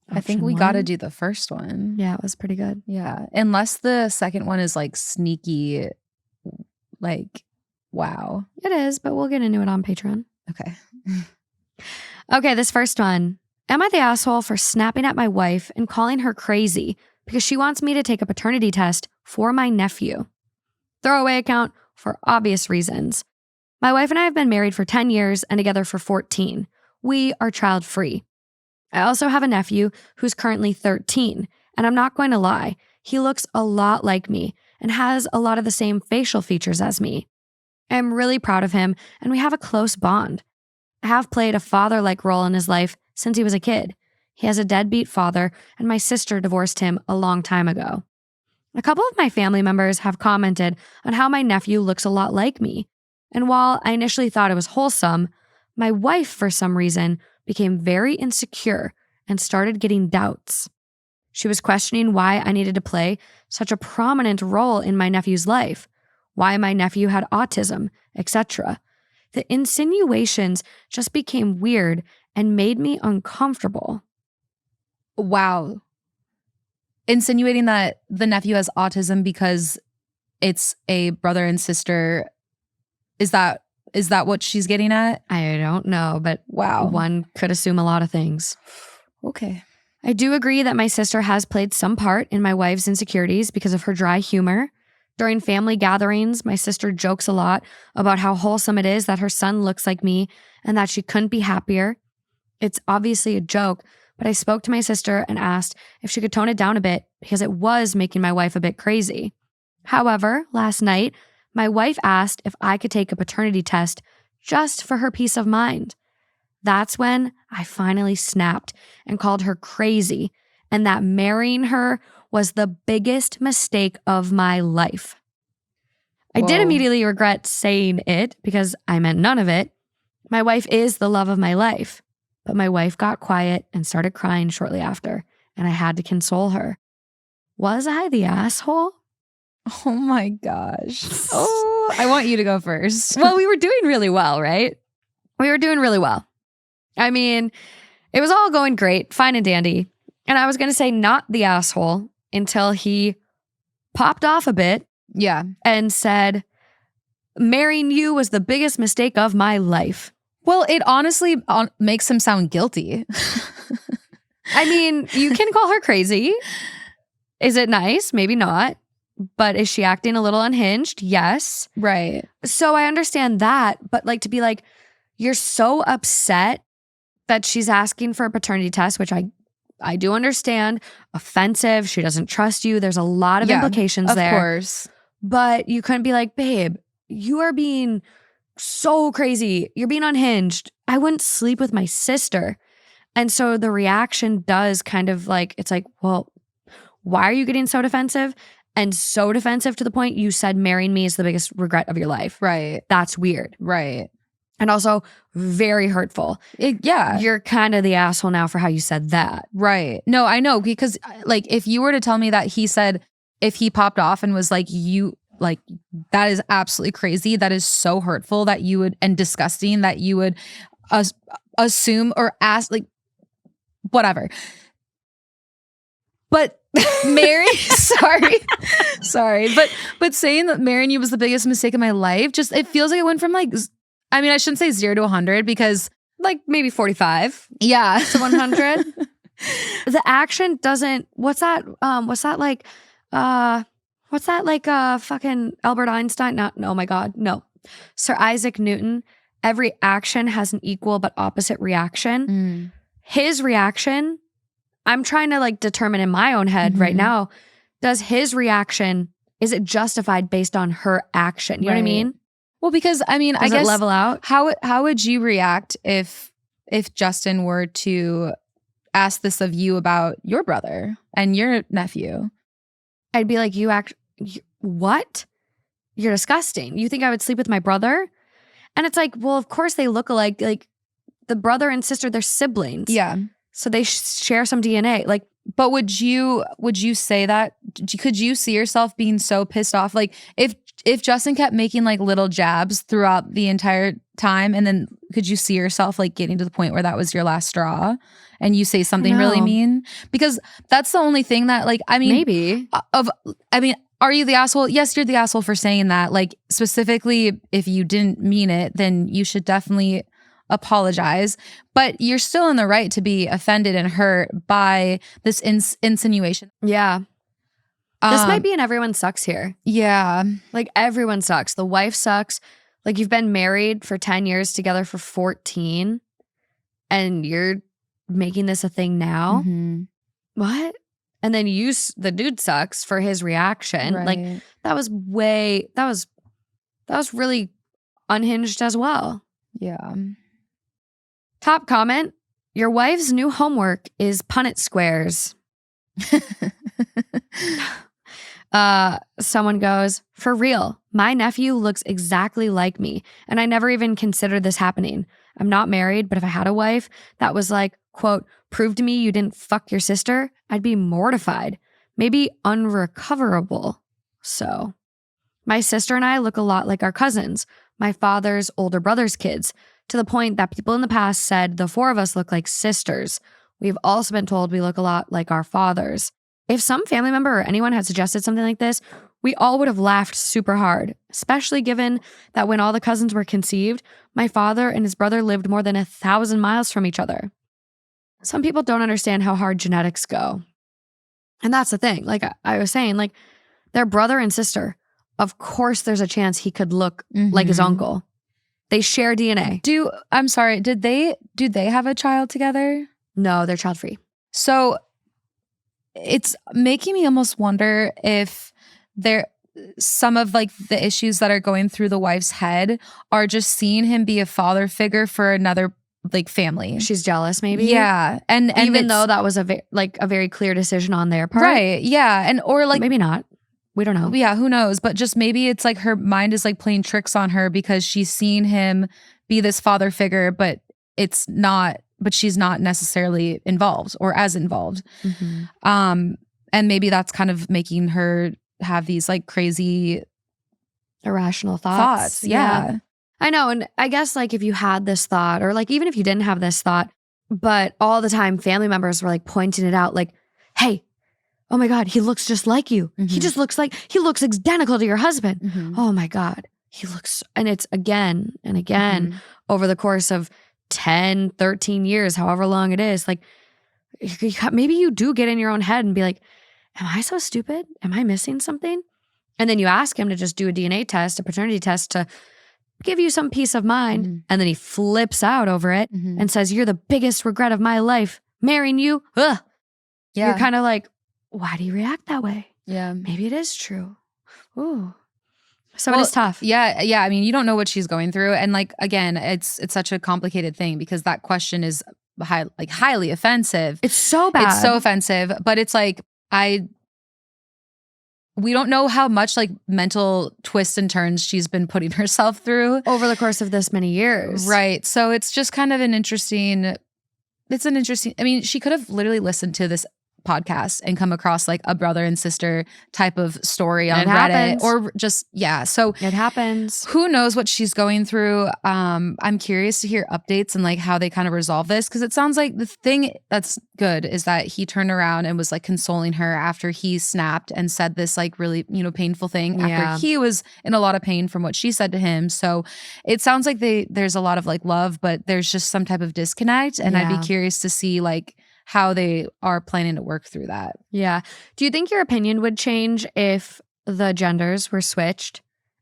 I think we got to do the first one. Yeah, it was pretty good. Yeah. Unless the second one is like sneaky, like, wow. It is, but we'll get into it on Patreon. Okay. Okay, this first one. Am I the asshole for snapping at my wife and calling her crazy because she wants me to take a paternity test for my nephew? Throwaway account for obvious reasons. My wife and I have been married for 10 years and together for 14. We are child-free. I also have a nephew who's currently 13, And I'm not going to lie, he looks a lot like me and has a lot of the same facial features as me. I'm really proud of him, and we have a close bond. I have played a father-like role in his life since he was a kid. He has a deadbeat father, and my sister divorced him a long time ago. A couple of my family members have commented on how my nephew looks a lot like me. And while I initially thought it was wholesome, my wife, for some reason, became very insecure and started getting doubts. She was questioning why I needed to play such a prominent role in my nephew's life, why my nephew had autism, etc. The insinuations just became weird and made me uncomfortable. Wow. Insinuating that the nephew has autism because it's a brother and sister. Is that what she's getting at? I don't know, but wow. One could assume a lot of things. Okay. I do agree that my sister has played some part in my wife's insecurities because of her dry humor. During family gatherings, my sister jokes a lot about how wholesome it is that her son looks like me and that she couldn't be happier. It's obviously a joke, but I spoke to my sister and asked if she could tone it down a bit because it was making my wife a bit crazy. However, last night, my wife asked if I could take a paternity test just for her peace of mind. That's when I finally snapped and called her crazy, and that marrying her was the biggest mistake of my life. I did immediately regret saying it because I meant none of it. My wife is the love of my life, but my wife got quiet and started crying shortly after, and I had to console her. Was I the asshole? Oh my gosh. Oh, I want you to go first. Well, we were doing really well, right? We were doing really well. I mean, it was all going great, fine and dandy. And I was going to say not the asshole until he popped off a bit. Yeah. And said, marrying you was the biggest mistake of my life. Well, it honestly makes him sound guilty. I mean, you can call her crazy. Is it nice? Maybe not. But is she acting a little unhinged? Yes. Right. So I understand that. But like to be like, you're so upset that she's asking for a paternity test, which I do understand. Offensive. She doesn't trust you. There's a lot of implications there. Of course. But you couldn't be like, babe, you are being so crazy. You're being unhinged. I wouldn't sleep with my sister. And so the reaction does kind of like, it's like, well, why are you getting so defensive? And so defensive to the point you said marrying me is the biggest regret of your life. Right. That's weird. Right. And also very hurtful. Yeah. You're kind of the asshole now for how you said that. Right. No, I know. Because like if you were to tell me that he said, if he popped off and was like, that is absolutely crazy. That is so hurtful that you would, and disgusting that you would assume or ask, like, whatever. But sorry. But saying that marrying you was the biggest mistake of my life, just, it feels like it went from like, I mean, I shouldn't say 0 to 100 because like maybe 45 yeah to 100. The action doesn't, what's that like fucking Albert Einstein? Not, oh my God, no. Sir Isaac Newton, every action has an equal but opposite reaction. His reaction, I'm trying to like determine in my own head right now, does his reaction, is it justified based on her action? You know what I mean? Well, because I mean, Does I guess it level out? How would you react if Justin were to ask this of you about your brother and your nephew? I'd be like, what? You're disgusting. You think I would sleep with my brother? And it's like, well, of course they look alike. Like the brother and sister, they're siblings. Yeah. So they share some DNA. Like, but would you say that? Could you see yourself being so pissed off? Like if Justin kept making like little jabs throughout the entire time, and then could you see yourself like getting to the point where that was your last straw and you say something really mean? Because that's the only thing that like, I mean, maybe are you the asshole? Yes, you're the asshole for saying that. Like specifically, if you didn't mean it, then you should definitely apologize. But you're still in the right to be offended and hurt by this insinuation. Yeah. This might be an everyone sucks here. Yeah. Like everyone sucks. The wife sucks. Like you've been married for 10 years, together for 14, and you're making this a thing now. What? And then the dude sucks for his reaction. Right. Like that was really unhinged as well. Yeah. Top comment, your wife's new homework is Punnett squares. Someone goes, for real, my nephew looks exactly like me, and I never even considered this happening. I'm not married, but if I had a wife that was like, quote, prove to me you didn't fuck your sister, I'd be mortified, maybe unrecoverable. So, my sister and I look a lot like our cousins, my father's older brother's kids, to the point that people in the past said the four of us look like sisters. We've also been told we look a lot like our fathers. If some family member or anyone had suggested something like this, we all would have laughed super hard, especially given that when all the cousins were conceived, my father and his brother lived more than 1,000 miles from each other. Some people don't understand how hard genetics go. And that's the thing. Like I was saying, like their brother and sister, of course there's a chance he could look like his uncle. They share DNA. I'm sorry, do they have a child together? No, they're child-free. So it's making me almost wonder if some of like the issues that are going through the wife's head are just seeing him be a father figure for another like family. She's jealous, maybe. Yeah, and even though that was a very clear decision on their part, right? Yeah, and or like maybe not. We don't know. Yeah, who knows? But just maybe it's like her mind is like playing tricks on her because she's seen him be this father figure, but it's not. But she's not necessarily involved or as involved. And maybe that's kind of making her have these like crazy irrational thoughts. Yeah. I know. And I guess like if you had this thought, or like even if you didn't have this thought, but all the time family members were like pointing it out, like, hey, oh my God, he looks just like you. He looks identical to your husband. Oh my God. He looks, and it's again and again over the course of 10, 13 years, however long it is, like maybe you do get in your own head and be like, am I so stupid? Am I missing something? And then you ask him to just do a DNA test, a paternity test to give you some peace of mind. And then he flips out over it and says, you're the biggest regret of my life, marrying you. Ugh. Yeah. You're kind of like, why do you react that way? Yeah. Maybe it is true. Ooh. So it is tough. Yeah. Yeah. I mean, you don't know what she's going through. And like, again, it's such a complicated thing because that question is highly offensive. It's so bad. It's so offensive, but it's like, we don't know how much like mental twists and turns she's been putting herself through over the course of this many years. Right. So it's just kind of I mean, she could have literally listened to this podcast and come across like a brother and sister type of story on Reddit or just, so it happens. Who knows what she's going through. I'm curious to hear updates and like how they kind of resolve this. Cause it sounds like the thing that's good is that he turned around and was like consoling her after he snapped and said this like really, painful thing after he was in a lot of pain from what she said to him. So it sounds like there's a lot of like love, but there's just some type of disconnect. And I'd be curious to see like how they are planning to work through that. Yeah. Do you think your opinion would change if the genders were switched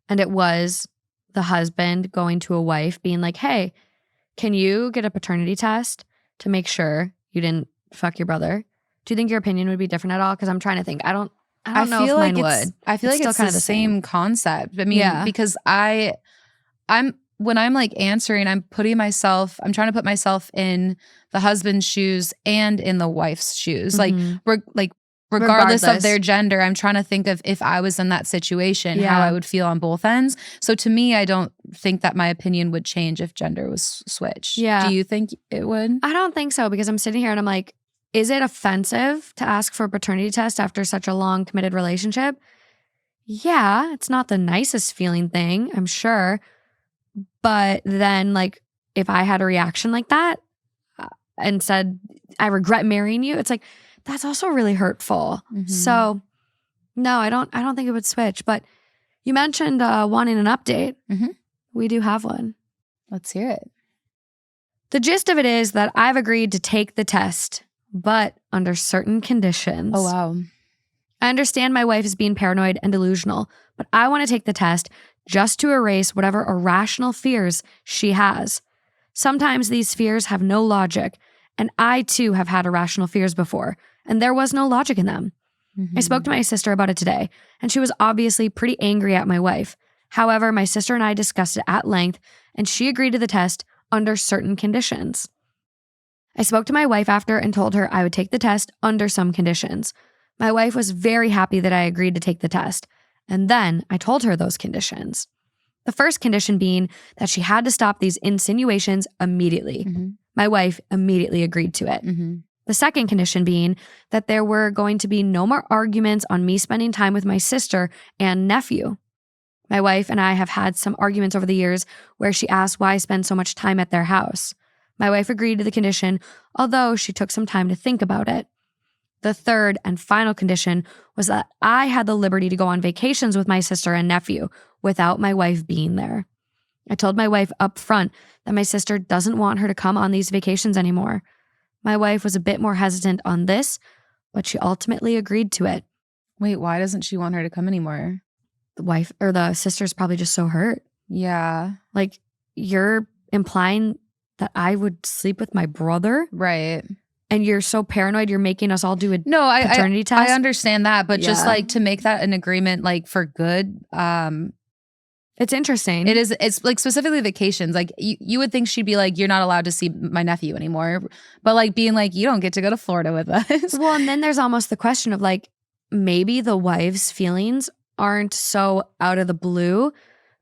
and it was the husband going to a wife being like, hey, can you get a paternity test to make sure you didn't fuck your brother? Do you think your opinion would be different at all? Because I'm trying to think. I don't know if mine would. I feel like it's kind of the same concept. I mean, because when I'm like answering, I'm trying to put myself in the husband's shoes and in the wife's shoes. Regardless of their gender, I'm trying to think of if I was in that situation, how I would feel on both ends. So to me, I don't think that my opinion would change if gender was switched. Yeah. Do you think it would? I don't think so, because I'm sitting here and I'm like, is it offensive to ask for a paternity test after such a long committed relationship? Yeah, it's not the nicest feeling thing, I'm sure. But then, like, if I had a reaction like that and said, I regret marrying you, it's like, that's also really hurtful. So, no, I don't think it would switch. But you mentioned wanting an update. We do have one. Let's hear it. The gist of it is that I've agreed to take the test, but under certain conditions. Oh, wow. I understand my wife is being paranoid and delusional, but I want to take the test just to erase whatever irrational fears she has. Sometimes these fears have no logic, and I too have had irrational fears before, and there was no logic in them. I spoke to my sister about it today, and she was obviously pretty angry at my wife. However, my sister and I discussed it at length, and she agreed to the test under certain conditions. I spoke to my wife after and told her I would take the test under some conditions. My wife was very happy that I agreed to take the test, and then I told her those conditions. The first condition being that she had to stop these insinuations immediately. My wife immediately agreed to it. The second condition being that there were going to be no more arguments on me spending time with my sister and nephew. My wife and I have had some arguments over the years where she asked why I spend so much time at their house. My wife agreed to the condition, although she took some time to think about it. The third and final condition was that I had the liberty to go on vacations with my sister and nephew without my wife being there. I told my wife up front that my sister doesn't want her to come on these vacations anymore. My wife was a bit more hesitant on this, but she ultimately agreed to it. Wait, why doesn't she want her to come anymore? The wife or the sister's probably just so hurt. Yeah. Like, you're implying that I would sleep with my brother? Right. And you're so paranoid you're making us all do a I paternity test? I understand that, but just Yeah. like to make that an agreement like for good, It's interesting. it's like specifically vacations. Like you would think she'd be like, you're not allowed to see my nephew anymore. But like being like, you don't get to go to Florida with us. Well, and then there's almost the question of like, maybe the wife's feelings aren't so out of the blue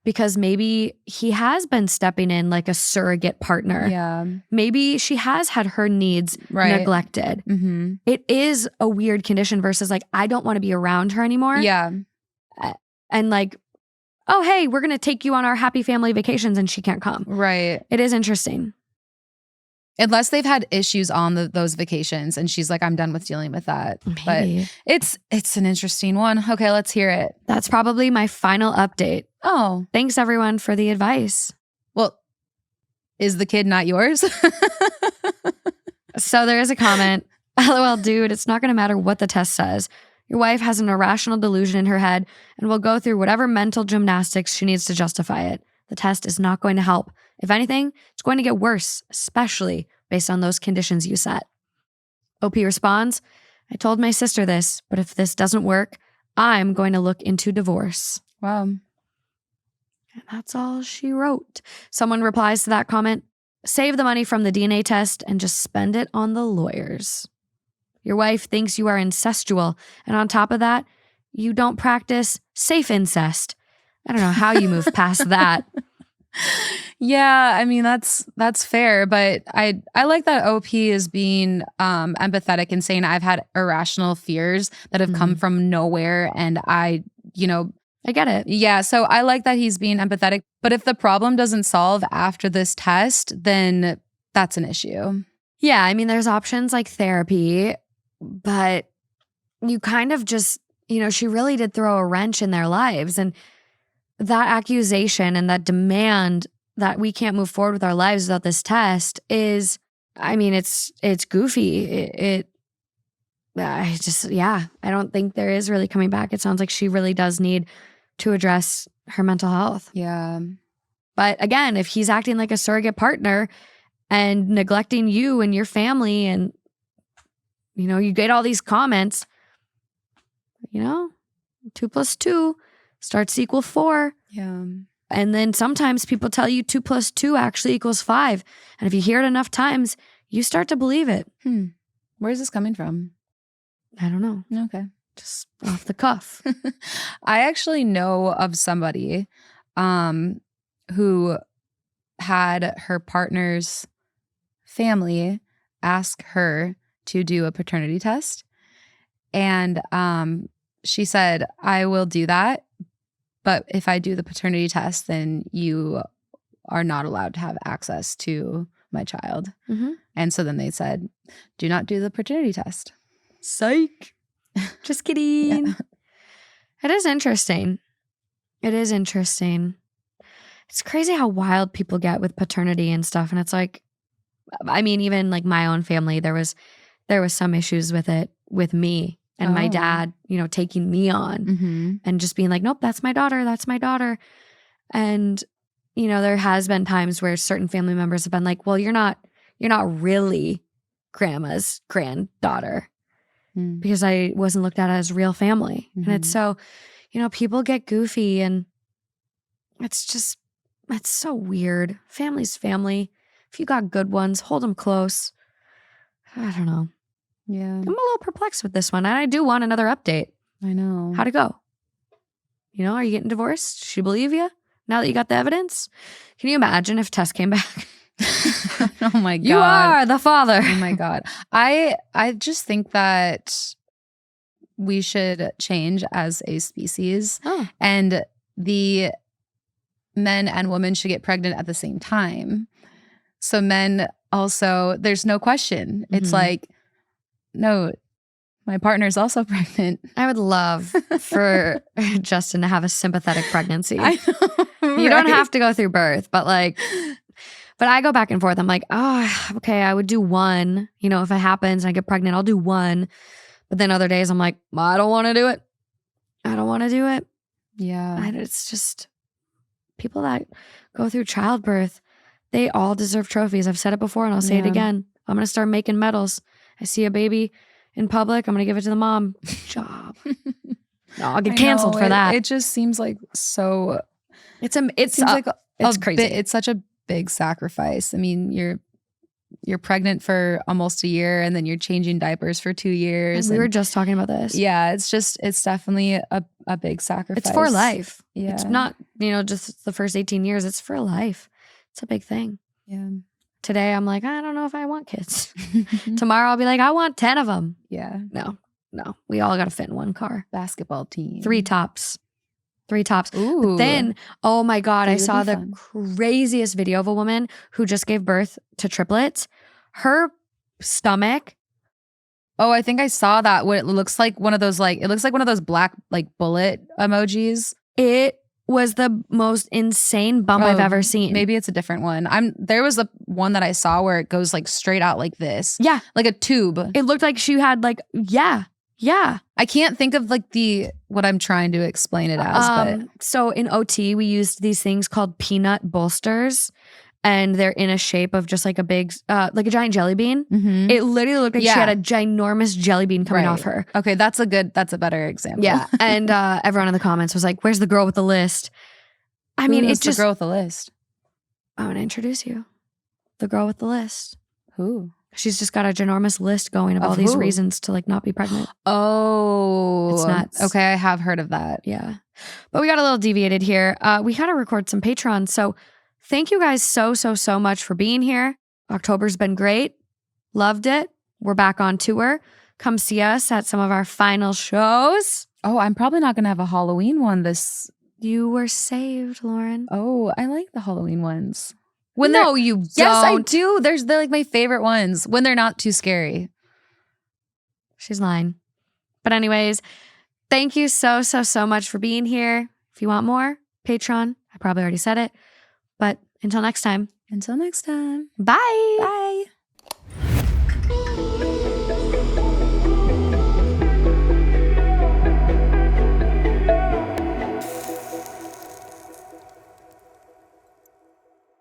because maybe he has been stepping in like a surrogate partner. Yeah. Maybe she has had her needs neglected. It is a weird condition versus like, I don't want to be around her anymore. Yeah. And like, oh, hey, we're going to take you on our happy family vacations and she can't come. Right. It is interesting. Unless they've had issues on those vacations and she's like, I'm done with dealing with that. Maybe. But it's an interesting one. Okay, let's hear it. That's probably my final update. Oh. Thanks everyone for the advice. Well, is the kid not yours? So there is a comment. LOL, dude, it's not going to matter what the test says. Your wife has an irrational delusion in her head and will go through whatever mental gymnastics she needs to justify it. The test is not going to help. If anything, it's going to get worse, especially based on those conditions you set. OP responds, I told my sister this, but if this doesn't work, I'm going to look into divorce. Wow. And that's all she wrote. Someone replies to that comment, save the money from the DNA test and just spend it on the lawyers. Your wife thinks you are incestual, and on top of that, you don't practice safe incest. I don't know how you move past that. Yeah, I mean that's fair, but I like that OP is being empathetic and saying I've had irrational fears that have come from nowhere, and I get it. Yeah, so I like that he's being empathetic. But if the problem doesn't solve after this test, then that's an issue. Yeah, I mean, there's options like therapy, but you kind of just, she really did throw a wrench in their lives. And that accusation and that demand that we can't move forward with our lives without this test is, I mean, it's goofy. I don't think there is really coming back. It sounds like she really does need to address her mental health. Yeah. But again, if he's acting like a surrogate partner and neglecting you and your family and, you get all these comments, 2 + 2 starts to equal 4. Yeah. And then sometimes people tell you 2 + 2 actually equals 5. And if you hear it enough times, you start to believe it. Where's this coming from? I don't know. Okay. Just off the cuff. I actually know of somebody who had her partner's family ask her to do a paternity test. And she said, I will do that. But if I do the paternity test, then you are not allowed to have access to my child. And so then they said, do not do the paternity test. Psych. Just kidding. Yeah. It is interesting. It's crazy how wild people get with paternity and stuff. And it's like, I mean, even like my own family, there was some issues with it with me and my dad, taking me on and just being like, nope, that's my daughter. That's my daughter. And, there has been times where certain family members have been like, well, you're not really grandma's granddaughter. because I wasn't looked at as real family. And it's so, people get goofy and it's so weird. Family's family. If you got good ones, hold them close. I don't know. Yeah. I'm a little perplexed with this one. And I do want another update. I know. How'd it go? Are you getting divorced? Does she believe you now that you got the evidence? Can you imagine if Tess came back? Oh my God. You are the father. Oh my God. I just think that we should change as a species, and the men and women should get pregnant at the same time. So men also, there's no question. It's like, no, my partner's also pregnant. I would love for Justin to have a sympathetic pregnancy. I know, You don't have to go through birth, but but I go back and forth. I'm like, oh, okay, I would do one. If it happens and I get pregnant, I'll do one. But then other days I'm like, well, I don't want to do it. I don't want to do it. Yeah. It's just people that go through childbirth, they all deserve trophies. I've said it before and I'll say it again. I'm going to start making medals. I see a baby in public, I'm going to give it to the mom. Job. No, I'll get canceled for that. It just seems like so. It's crazy. It's such a big sacrifice. I mean, you're pregnant for almost a year and then you're changing diapers for 2 years. We were just talking about this. Yeah, it's definitely a big sacrifice. It's for life. Yeah. It's not, just the first 18 years. It's for life. It's a big thing. Yeah. Today I'm like, I don't know if I want kids. Tomorrow I'll be like, I want 10 of them. Yeah. No. We all got to fit in one car. Basketball team. 3 tops. Ooh. But then, oh my God, I saw the fun. craziest video of a woman who just gave birth to triplets. Her stomach. Oh, I think I saw that. What it looks like one of those black bullet emojis. It was the most insane bump I've ever seen. Maybe it's a different one. There was a one that I saw where it goes straight out like this. Yeah. Like a tube. It looked like she had yeah. I can't think of what I'm trying to explain it as. But so in OT, we used these things called peanut bolsters, and they're in a shape of just like a big, like a giant jelly bean. It literally looked like she had a ginormous jelly bean coming off her. Okay, that's a better example. Yeah, and everyone in the comments was like, "Where's the girl with the list?" I mean, it's just the girl with the list. I want to introduce you, the girl with the list. Who? She's just got a ginormous list going of all these reasons to not be pregnant. Oh, it's nuts. Okay, I have heard of that. Yeah, but we got a little deviated here. We had to record some Patreon, so thank you guys so much for being here. October's been great. Loved it. We're back on tour. Come see us at some of our final shows. Oh, I'm probably not going to have a Halloween one You were saved, Lauren. Oh, I like the Halloween ones. No, you don't. Yes, I do. They're my favorite ones when they're not too scary. She's lying. But anyways, thank you so much for being here. If you want more, Patreon. I probably already said it. But until next time. Bye. Bye. Bye.